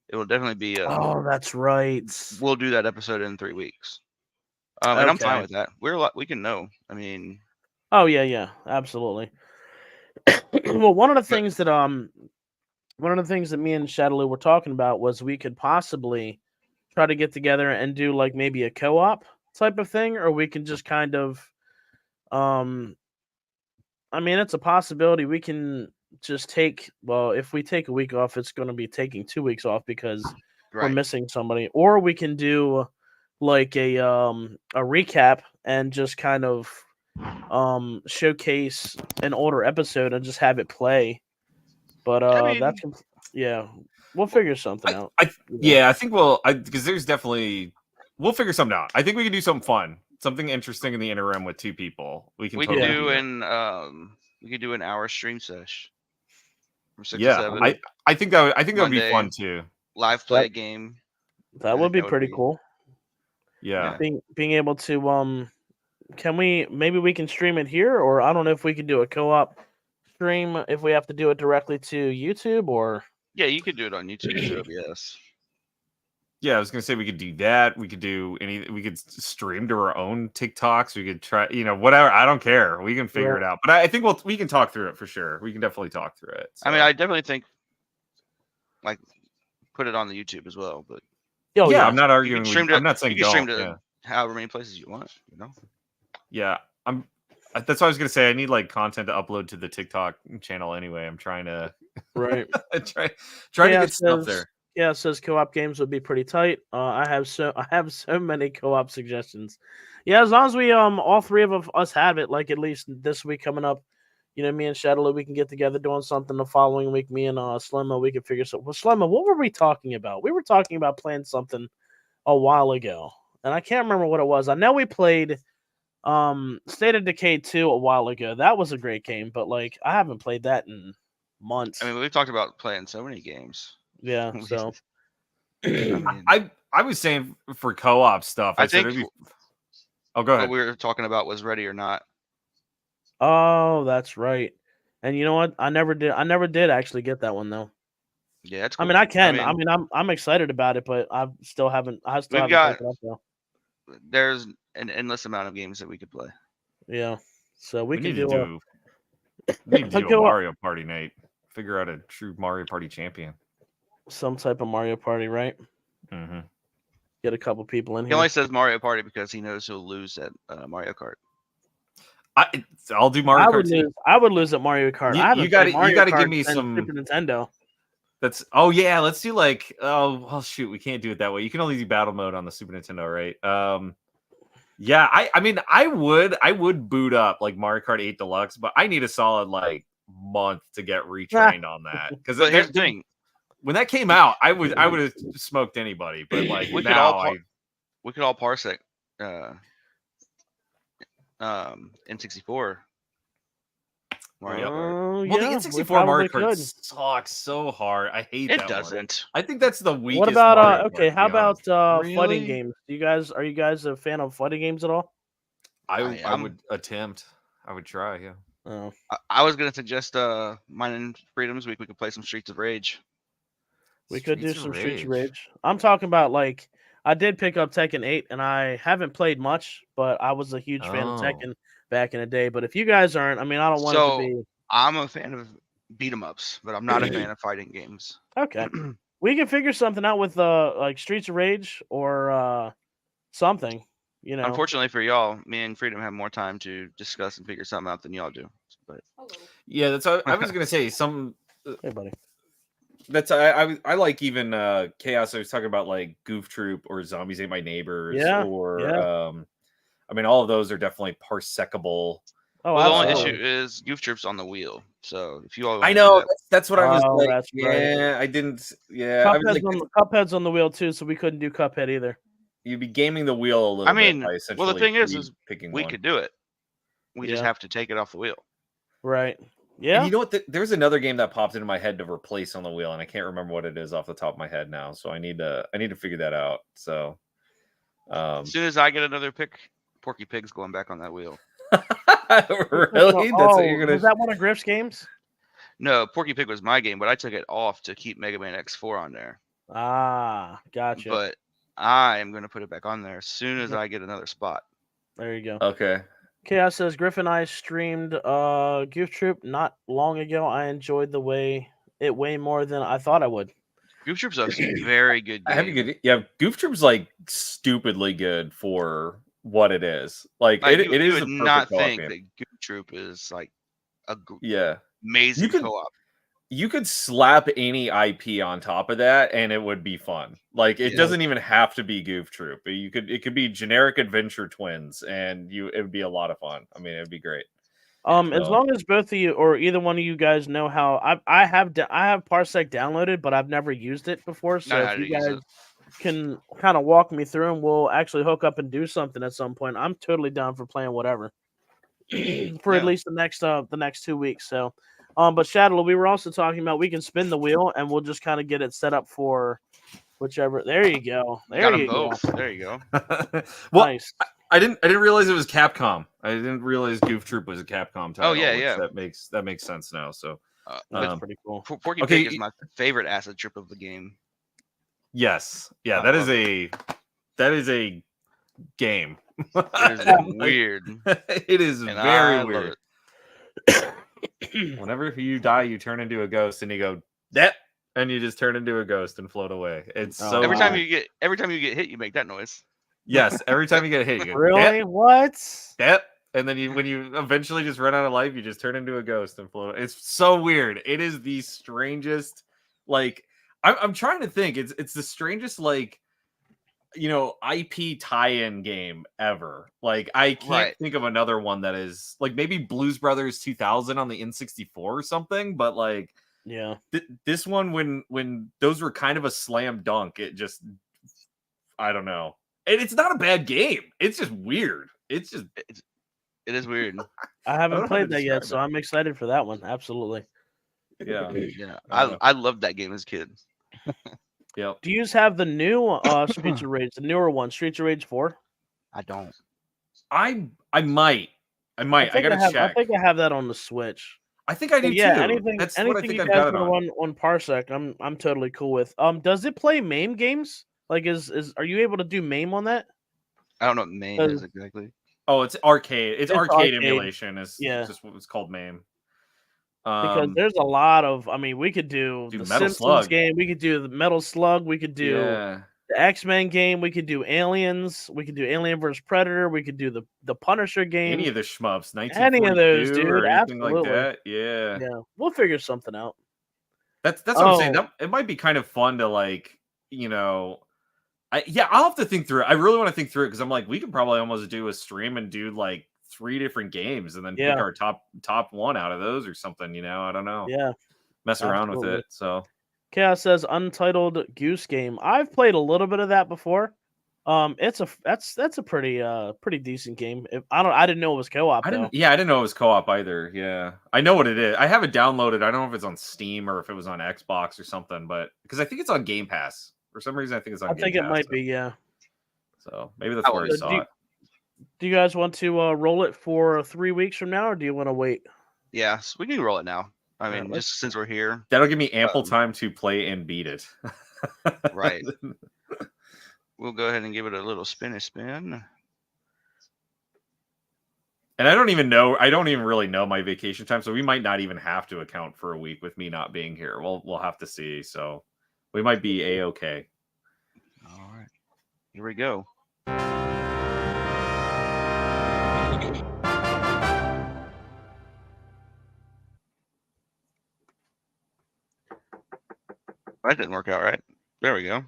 it will definitely be. Oh, that's right. We'll do that episode in 3 weeks. And I'm fine Okay. with that. We can know. I mean, Oh yeah, absolutely. Well, one of the things that me and Shadaloo were talking about was we could possibly try to get together and do like maybe a co-op type of thing, or we can just kind of I mean, it's a possibility. We can just take, well, if we take a week off, it's going to be taking 2 weeks off because we're right. missing somebody, or we can do like a recap and just kind of showcase an older episode and just have it play. But I mean, yeah, we'll figure something out. Yeah, I think because there's definitely we'll figure something out. I think we can do something fun, something interesting in the interim with 2 people. We can we totally could do that. an hour stream sesh from 6 to Yeah, 7. I think that would be fun Monday. too. Live play a game. That would be pretty cool. Yeah. Being able to maybe we can stream it here, or I don't know if we can do a co-op stream if we have to do it directly to YouTube, or Yeah, you could do it on YouTube through OBS. Yeah, I was gonna say we could do that. We could do we could stream to our own TikToks. We could try, whatever. I don't care. We can figure it out. But I think we can talk through it for sure. We can definitely talk through it. So. I mean, I definitely think like put it on the YouTube as well. But yeah, I'm not arguing. I'm not saying you can stream to yeah. however many places you want. Yeah, that's what I was gonna say. I need like content to upload to the TikTok channel anyway. I'm trying to trying to get stuff there. Yeah, it says co-op games would be pretty tight. I have so many co-op suggestions. Yeah, as long as we all three of us have it, like at least this week coming up, me and Shadowloo, we can get together doing something the following week. Me and Slimma, we can figure something. Well, Slimma, what were we talking about? We were talking about playing something a while ago, and I can't remember what it was. I know we played State of Decay 2 a while ago. That was a great game, but like I haven't played that in months. I mean, we've talked about playing so many games. Yeah, so I was saying for co-op stuff. I think. Oh, go ahead. What we were talking about was Ready or Not. Oh, that's right. And you know what? I never did actually get that one though. Yeah, it's cool. I mean, I can. I mean, I'm excited about it, but I still haven't. Picked it up though. There's an endless amount of games that we could play. Yeah, so we can need to do a Mario Party night. Figure out a true Mario Party champion. Some type of Mario Party, right? Mm-hmm. Get a couple people in here. He only says Mario Party because he knows he'll lose at Mario Kart. I'll do Mario Kart. I would lose at Mario Kart. You got to give me some Super Nintendo. Let's do like shoot, we can't do it that way. You can only do battle mode on the Super Nintendo, right? Yeah, I mean I would boot up like Mario Kart 8 Deluxe, but I need a solid like month to get retrained on that. Because here's the thing. When that came out, I would have smoked anybody, but like we could all parsec N64 Mario. The N64 Mario Kart sucks so hard. I hate that. It doesn't. I think that's the weakest. What about Mario okay? Kart, how about really? fighting games? Are you guys a fan of fighting games at all? I would attempt. I would try. Yeah. Oh. I was gonna suggest Mine and Freedom's week. We could play some Streets of Rage. We could do some Streets of Rage. I'm talking about like I did pick up Tekken 8, and I haven't played much, but I was a huge fan of Tekken back in the day. But if you guys aren't, I mean, I don't want it to be. I'm a fan of beat 'em ups, but I'm not a fan of fighting games. Okay, we can figure something out with like Streets of Rage or something. Unfortunately for y'all, me and Freedom have more time to discuss and figure something out than y'all do. But yeah, that's what I was gonna say. Hey, buddy. That's I like even Chaos. I was talking about like Goof Troop or Zombies Ate My Neighbors. I mean, all of those are definitely parsecable. Oh, the only issue is Goof Troop's on the wheel. So if you all, I know that's what I was like. That's right. I didn't. Yeah, Cuphead's on the wheel too, so we couldn't do Cuphead either. You'd be gaming the wheel a little. I mean, bit well, the thing is we one. could do it. We just have to take it off the wheel. Right. Yeah. And you know what? There's another game that popped into my head to replace on the wheel, and I can't remember what it is off the top of my head now. So I need to figure that out. So as soon as I get another pick, Porky Pig's going back on that wheel. Really? That's what you're gonna. Was that one of Griff's games? No, Porky Pig was my game, but I took it off to keep Mega Man X4 on there. Ah, gotcha. But I am going to put it back on there as soon as I get another spot. There you go. Okay. Chaos says Griff and I streamed Goof Troop not long ago. I enjoyed way more than I thought I would. Goof Troop's a very good game. Goof Troop's like stupidly good for what it is. Like it is. You would not think that Goof Troop is like a amazing co-op. You could slap any IP on top of that and it would be fun. Like it doesn't even have to be Goof Troop. It could be generic Adventure Twins and it would be a lot of fun. I mean, it'd be great. As long as both of you or either one of you guys know how I have Parsec downloaded, but I've never used it before. So if you guys can kind of walk me through and we'll actually hook up and do something at some point, I'm totally down for playing whatever for at least the next 2 weeks. So. But Shadow, we were also talking about we can spin the wheel and we'll just kind of get it set up for whichever. There you go. There you go. Well, nice. I didn't realize it was Capcom. I didn't realize Goof Troop was a Capcom title. Oh yeah. That makes sense now. So that's pretty cool. Porky Pig is my favorite acid trip of the game. Yes. Yeah, I that love is a game. It is weird, It is and very I love weird. it. Whenever you die, you turn into a ghost, and you go that, and you just turn into a ghost and float away. It's Oh, so Every wow. time weird. you get hit, you make that noise. Yes, every time you get hit, you go Really? What? that, and then when you eventually just run out of life, you just turn into a ghost and float. It's so weird. It is the strangest. Like I'm trying to think. It's the strangest IP tie-in game ever. Like I can't Right. think of another one that is like maybe Blues Brothers 2000 on the N64 or something, but like Yeah. this one when those were kind of a slam dunk, it just I don't know. And it's not a bad game. It's just weird. It's just It is weird. I don't haven't know how to played that yet, describe so it. I'm excited for that one. Absolutely. Yeah. Yeah, Uh, I loved that game as a kid. Yep. Do you have the new Streets of Rage, the newer one, Streets of Rage 4? I don't. I might. I gotta I check. think I have that on the Switch. I think I do But yeah, too. anything That's what I anything think you I've guys got it want to on. run on Parsec, I'm totally cool with. Does it play MAME games? Like are you able to do MAME on that? I don't know what MAME is exactly. Oh, it's arcade. It's arcade arcade. emulation. Is Yeah. just what it's called, MAME. Because there's a lot of we could do Dude, the Metal Simpsons Slug. game, we could do the Metal Slug, we could do Yeah. the X-Men game, we could do Aliens, we could do Alien vs Predator, we could do the Punisher game. Any of the shmups, 1942 Any of those, dude, or anything absolutely. like that. Yeah. Yeah, we'll figure something out. That's what I'm saying. Oh. It might be kind of fun to I'll have to think through it. I really want to think through it because I'm like, we could probably almost do a stream and do like 3 different games and then pick Yeah. our top one out of those or something. I don't know. Yeah, Mess around with absolutely. it. So Chaos says Untitled Goose Game. I've played a little bit of that before. That's a pretty decent game. I didn't know it was co-op though. I didn't know it was co-op either. Yeah, I know what it is. I have it downloaded. I don't know if it's on Steam or if it was on Xbox or something, but because I think it's on Game Pass for some reason. I think it's on. I think it might be. Yeah. So maybe that's where I saw it. Do you guys want to roll it for 3 weeks from now, or do you want to wait? Yeah, so we can roll it now. I mean, let's- just since we're here. That'll give me ample time to play and beat it. Right. We'll go ahead and give it a little spin. And I don't even really know my vacation time, so we might not even have to account for a week with me not being here. We'll have to see. So we might be A-okay. All right. Here we go. That didn't work out right. There we go.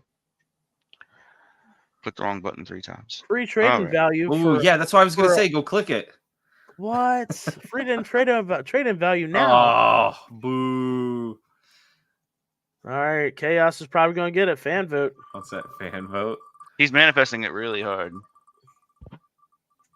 Click the wrong button 3 times. Free trading right. value. Ooh, yeah, that's what I was gonna for- say. Go click it. What? Trading value now. Oh, boo. All right, Chaos is probably going to get it. Fan vote. What's that fan vote? He's manifesting it really hard.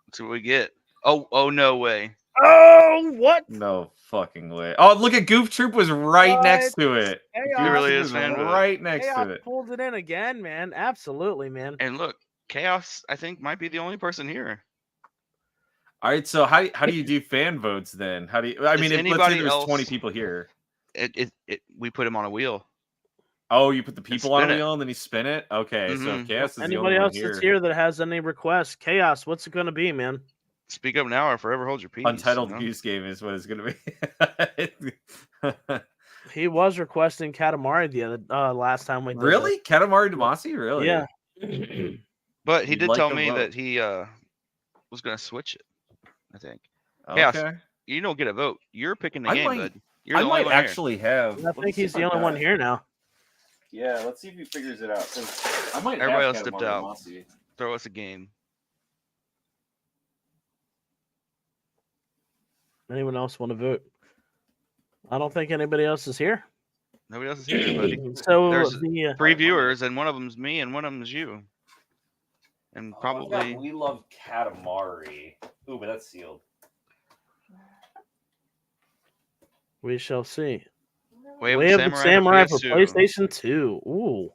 That's what we get. Oh no way. Oh, what? No fucking way. Oh, look at Goof Troop was right next to it. Chaos Goof really Troop is was fan vote. right next Chaos to it. pulled it in again, man. Absolutely, man. And look, Chaos, I think, might be the only person here. All right, so how do you do fan votes then? How do you? I mean, if let's say there's 20 people here. We put him on a wheel. Oh, you put the people on a spin it. wheel and then you spin it. Okay, so if Chaos is the Anybody only else one that's here that has any requests? Chaos, what's it going to be, man? Speak up now or forever hold your peace. Untitled you know? Goose Game is what it's going to be. He was requesting Katamari the other last time we did Really? Katamari Damacy? Really? Yeah. But he You'd did like tell a me vote. that he was going to switch it, I think. Okay. Chaos, you don't get a vote. You're picking the I game, might- bud. You're I the only might one here. actually have. I think he's the only one here now. Yeah, let's see if he figures it out. 'cause I might Everybody have else dipped Katamari out. Damacy. Throw us a game. Anyone else want to vote? I don't think anybody else is here. Nobody else is here, buddy. So There's the 3 viewers, and one of them's me, and one of them's you. And Oh, probably we love Katamari. Ooh, but that's sealed. we shall see. Way Way of the Samurai for PS2. PlayStation 2. Ooh.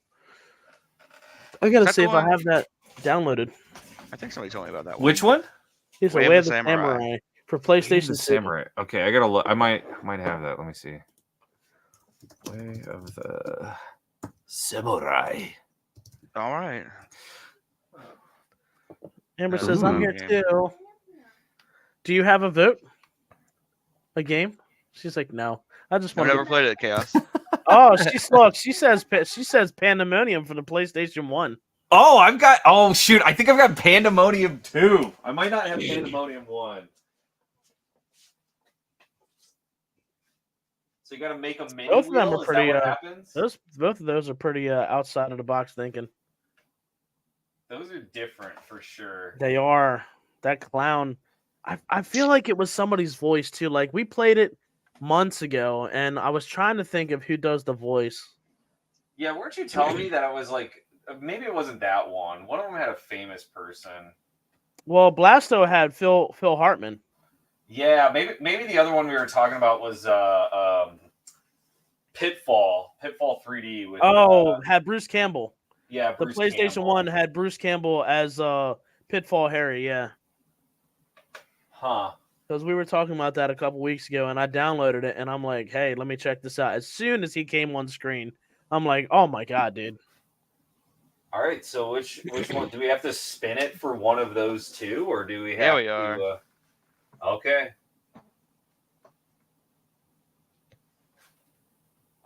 I gotta that see the if I one? have that downloaded. I think somebody told me about that one. Which one? He's a Way of Way the of the Samurai. Samurai for The PlayStation 2. Samurai. Okay, I gotta look. I might have that. Let me see. Way of the Samurai. All right. Amber That says, was I'm a here game. too. Do you have a vote? A game? She's like, no. I just I've want never to. played it, Chaos. Oh, she says Pandemonium for the PlayStation 1. Oh, shoot. I think I've got Pandemonium 2. I might not have Pandemonium 1. So you got to make a mini Both of them wheel? are Is pretty. that what happens? Both of those are pretty outside of the box thinking. Those are different for sure. They are. That clown. I feel like it was somebody's voice too. Like we played it months ago, and I was trying to think of who does the voice. Yeah, weren't you telling me that it was like maybe it wasn't that one? One of them had a famous person. Well, Blasto had Phil Hartman. Yeah, maybe the other one we were talking about was Pitfall 3D with had Bruce Campbell. yeah, The Bruce PlayStation Campbell. 1 had Bruce Campbell as Pitfall Harry, yeah. Huh. Because we were talking about that a couple weeks ago, and I downloaded it, and I'm like, hey, let me check this out. As soon as he came on screen, I'm like, oh my god, dude. All right, so which one do we have to spin it for one of those two, or do we have Yeah, we to? are. Okay.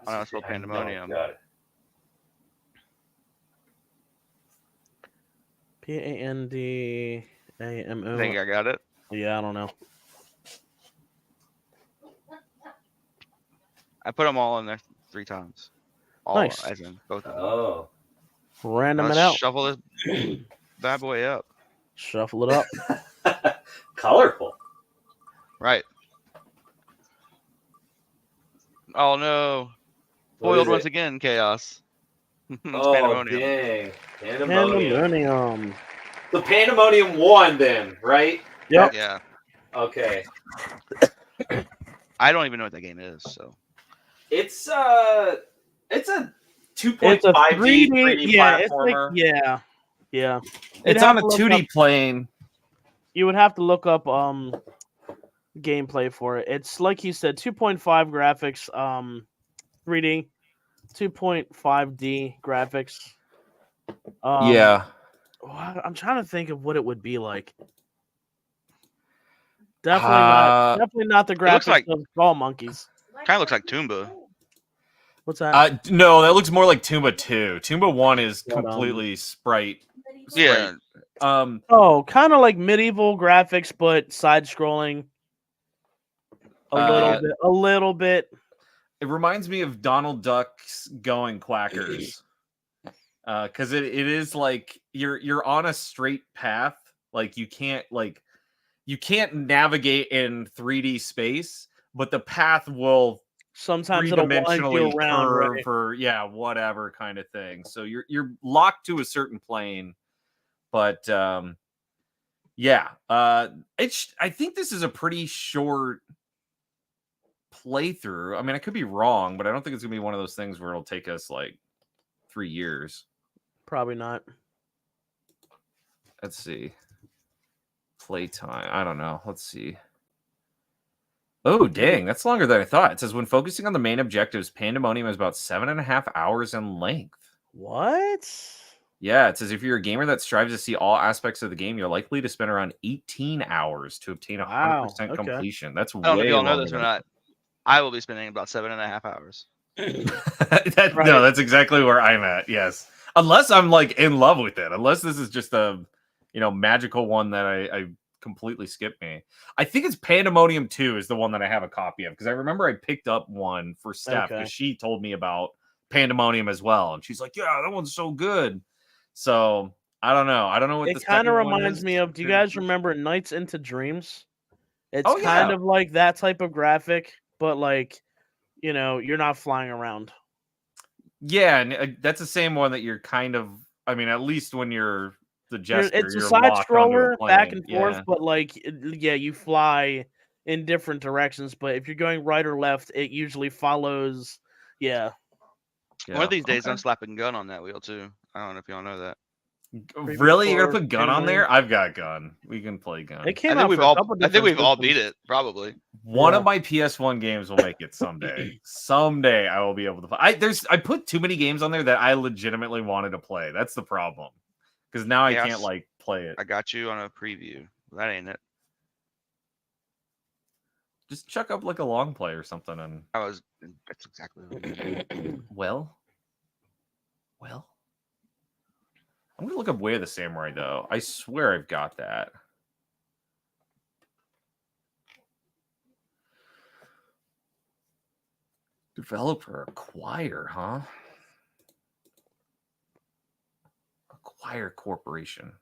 Oh, no, it's called Pandemonium. Got it. Pandamo. I think I got it. Yeah, I don't know. I put them all in there 3 times. All, Nice. as in both of them. Oh. Random Let's it out. shuffle this bad boy up. Shuffle it up. Colorful. Right. Oh no. What Foiled is once it? again, Chaos. It's Oh, Pandemonium. dang. Pandemonium. Pandemonium. The Pandemonium 1 then, right? Yep. Yeah. Okay. I don't even know what that game is, so. It's a 2.5D 3D yeah, it's like, platformer. yeah. It's on a 2D plane. You would have to look up gameplay for it. It's like he said, 2.5 graphics, 3D, 2.5D graphics. Yeah. I'm trying to think of what it would be like. Definitely not the graphics like- of Skull Monkeys. Kind of looks like Toomba. What's that? No, that looks more like Toomba 2. Toomba 1 is But, completely sprite. Yeah. Kind of like medieval graphics, but side-scrolling. A little bit. It reminds me of Donald Duck's Going Quackers. Because it is like you're on a straight path. Like you can't navigate in 3D space, but the path will Sometimes it'll wind you three-dimensionally around, curve right? or whatever kind of thing. So you're locked to a certain plane. But I think this is a pretty short playthrough. I mean, I could be wrong, but I don't think it's gonna be one of those things where it'll take us like 3 years. Probably not. Let's see. Playtime. I don't know. Let's see. Oh, dang. That's longer than I thought. It says when focusing on the main objectives, Pandemonium is about 7.5 hours in length. What? Yeah, it says if you're a gamer that strives to see all aspects of the game, you're likely to spend around 18 hours to obtain 100% completion. That's I don't know if way y'all know longer this or than not. I will be spending about 7.5 hours. Right. No, that's exactly where I'm at. Yes. Unless I'm like in love with it. Unless this is just a magical one that I completely skipped me. I think it's Pandemonium 2 is the one that I have a copy of because I remember I picked up one for Steph because she told me about Pandemonium as well. And she's like, yeah, that one's so good. So I don't know. I don't know what it kind of reminds me of. Do you guys remember Nights into Dreams? It's kind of like that type of graphic, but like, you're not flying around. Yeah, and that's the same one that you're kind of. I mean, at least when you're the jester, it's a you're side locked onto scroller a plane. back and forth, but like, you fly in different directions. But if you're going right or left, it usually follows. Yeah. One of these days, I'm slapping gun on that wheel too. I don't know if y'all know that. Really, you're gonna put gun on there? I've got gun. We can play gun. It came I out think for a couple I think different we've all systems. beat it, probably. One Yeah. of my PS1 games will make it someday. Someday I will be able to play. I put too many games on there that I legitimately wanted to play. That's the problem. Because now I can't like play it. I got you on a preview. That ain't it. Just chuck up like a long play or something. And That's exactly what it well, I'm gonna look up Way of the Samurai though. I swear I've got that. Developer Acquire, huh? Acquire Corporation.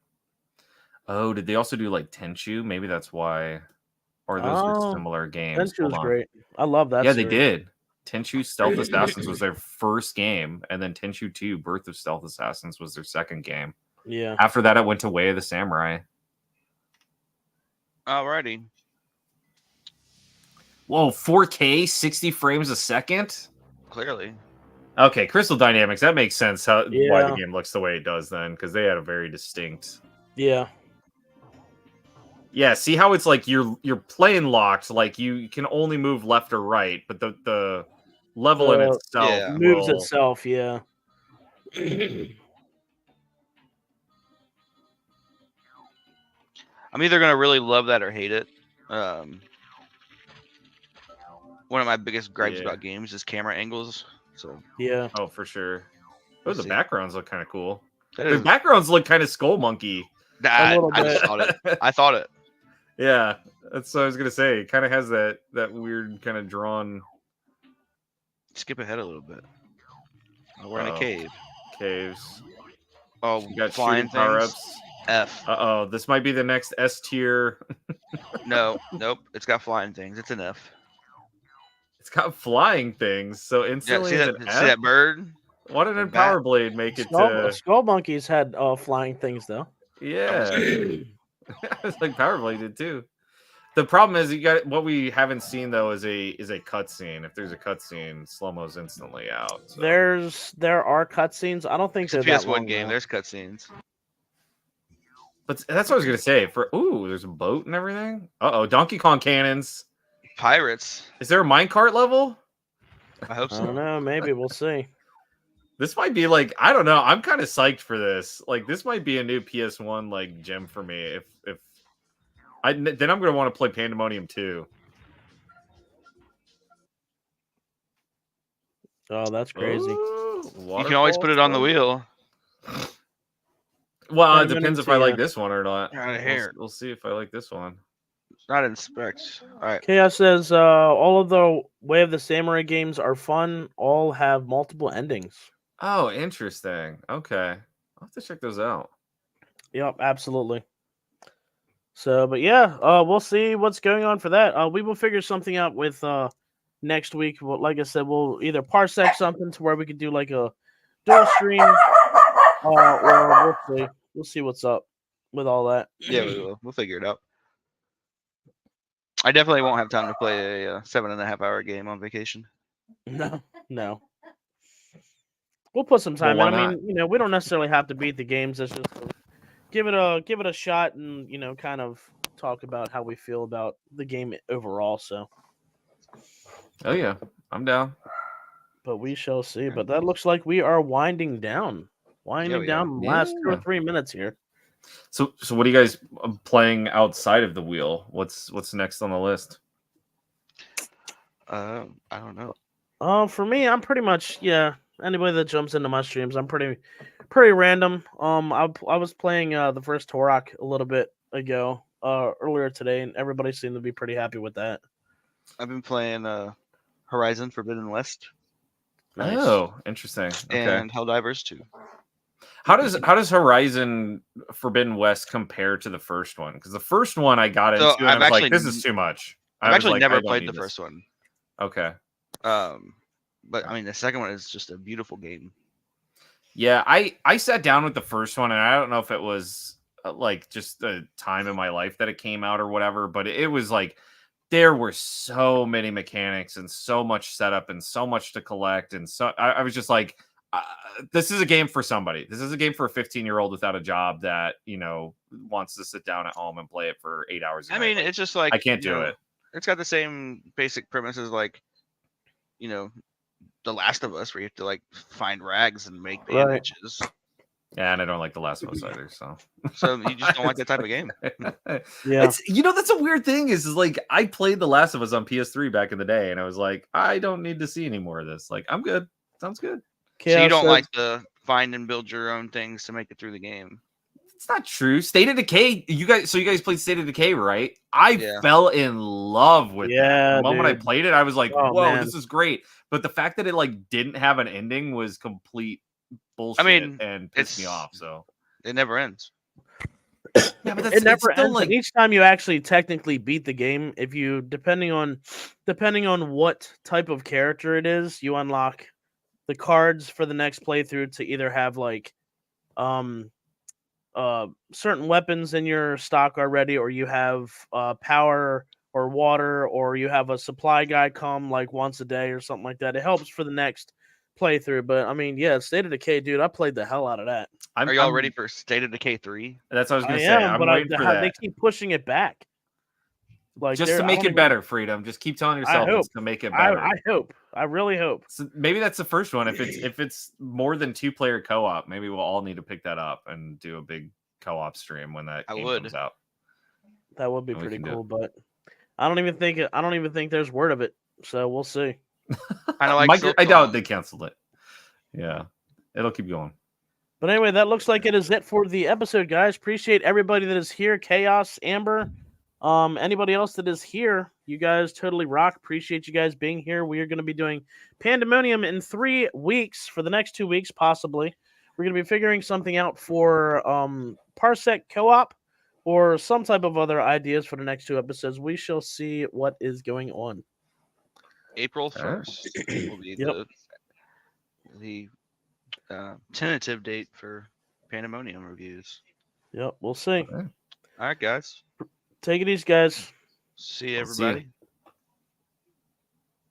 Oh, did they also do like Tenchu? Maybe that's why. Or those were similar games. Tenchu was great. I love that. Yeah, series. they did. Tenchu Stealth Assassins was their first game, and then Tenchu 2 Birth of Stealth Assassins was their second game. Yeah. After that, it went to Way of the Samurai. Alrighty. Whoa, 4K, 60 frames a second? Clearly. Okay, Crystal Dynamics, that makes sense why the Yeah. game looks the way it does then, because they had a very distinct... Yeah. Yeah, see how it's like you're plane locked, like you can only move left or right, but the level in itself moves will... itself, yeah. I'm either gonna really love that or hate it. One of my biggest gripes about games is camera angles. So yeah. Oh, for sure. Oh, We'll the see. backgrounds look kind of cool. That The is, backgrounds look kind of Skull Monkey. A little I just bit. thought it. I thought it. Yeah, that's what I was gonna say. It kind of has that weird kind of drawn Skip ahead a little bit. Oh, we're in a Uh-oh. cave. caves. Oh, You got flying shooting power things. ups. F. Uh-oh, this might be the next S tier. No, nope. It's got flying things. It's an F. It's got flying things, so Yeah, instantly see it's that? an See F? that bird? Why didn't The Power bat? Blade make it Skull Monkeys had flying things though. Yeah. It's like Power Blade did too. The problem is you got what we haven't seen though is a cutscene. If there's a cutscene, slow-mo's instantly out. So. There are cutscenes. I don't think It's a they're that PS1 long, game. though. There's cutscenes. But that's what I was gonna say. There's a boat and everything. Donkey Kong cannons. Pirates. Is there a minecart level? I hope I so. don't know. Maybe we'll see. This might be like, I don't know. I'm kind of psyched for this. Like, this might be a new PS1 like gem for me. Then I'm gonna want to play Pandemonium 2. Oh, that's crazy. You can always put it on the wheel. Well, it depends if I like yeah. this one or not. Out of here. We'll see if I like this one. It's not in specs. All right. Chaos says all of the Way of the Samurai games are fun. All have multiple endings. Oh, interesting. Okay, I'll have to check those out. Yep, absolutely. So, but yeah, we'll see what's going on for that. We will figure something out with next week. Well, like I said, we'll either parsec something to where we could do like a dual stream, or we'll see. We'll see what's up with all that. Yeah, we will. We'll figure it out. I definitely won't have time to play a 7.5-hour game on vacation. No. We'll put some time Well, in. why I mean, we don't necessarily have to beat the games. It's just give it a shot and kind of talk about how we feel about the game overall. So. Oh yeah, I'm down. But we shall see. But that looks like we are winding down. we Down the last 2 or 3 minutes here. So what are you guys playing outside of the wheel? What's next on the list? I don't know. For me, I'm pretty much anybody that jumps into my streams, I'm pretty random. I was playing the first Turok a little bit ago, earlier today, and everybody seemed to be pretty happy with that. I've been playing Horizon Forbidden West. Nice. Oh, interesting. Okay. And Helldivers 2. How does Horizon Forbidden West compare to the first one? Because the first one I got into and I was like, this is too much. I've actually never played the first one. Okay. But I mean, the second one is just a beautiful game. Yeah, I sat down with the first one, and I don't know if it was like just the time in my life that it came out or whatever, but it was like there were so many mechanics and so much setup and so much to collect, and so I was just like, this is a game for somebody. This is a game for a 15-year-old without a job that wants to sit down at home and play it for 8 hours. I mean, it's just like I can't do it. It's got the same basic premises like, The Last of Us, where you have to like find rags and make Right. bandages. Yeah, and I don't like The Last of Us either. So you just don't like that type of game. Yeah. It's that's a weird thing. Is like I played The Last of Us on PS3 back in the day, and I was like, I don't need to see any more of this. Like, I'm good. Sounds good. So you Chaos don't says- like to find and build your own things to make it through the game. It's not true. State of Decay. You guys played State of Decay, right? I Yeah. fell in love with that. Yeah, The moment I dude. played it, I was like, Oh, "Whoa, man. this is great!" But the fact that it like didn't have an ending was complete bullshit mean, and pissed me it's- off. So It never ends. yeah, but It never it's still ends. like And each time you actually technically beat the game, if you depending on what type of character it is, you unlock the cards for the next playthrough to either have like certain weapons in your stock already, or you have power or water, or you have a supply guy come like once a day or something like that. It helps for the next playthrough. But I mean, yeah, State of Decay, dude, I played the hell out of that. Are y'all ready for State of Decay 3? That's what I was I gonna say. am, I'm but waiting for that. they keep pushing it back. Like Just they're- to I make don't it even- better, Freedom. Just keep telling yourself hope. it's to make it better. I hope. I really hope. So maybe that's the first one. If it's more than 2-player co-op, maybe we'll all need to pick that up and do a big co-op stream when that game comes out. That would be And we pretty can do cool, but I don't even think there's word of it. So we'll see. Kind of like I doubt they canceled it. Yeah, it'll keep going. But anyway, that looks like it is it for the episode, guys. Appreciate everybody that is here. Chaos, Amber, anybody else that is here. You guys totally rock. Appreciate you guys being here. We are going to be doing Pandemonium in 3 weeks for the next 2 weeks, possibly. We're going to be figuring something out for Parsec co-op or some type of other ideas for the next 2 episodes. We shall see what is going on. April 1st will be the tentative date for Pandemonium reviews. Yep, we'll see. Okay. All right, guys. Take it easy, guys. See you, I'll see ya. everybody.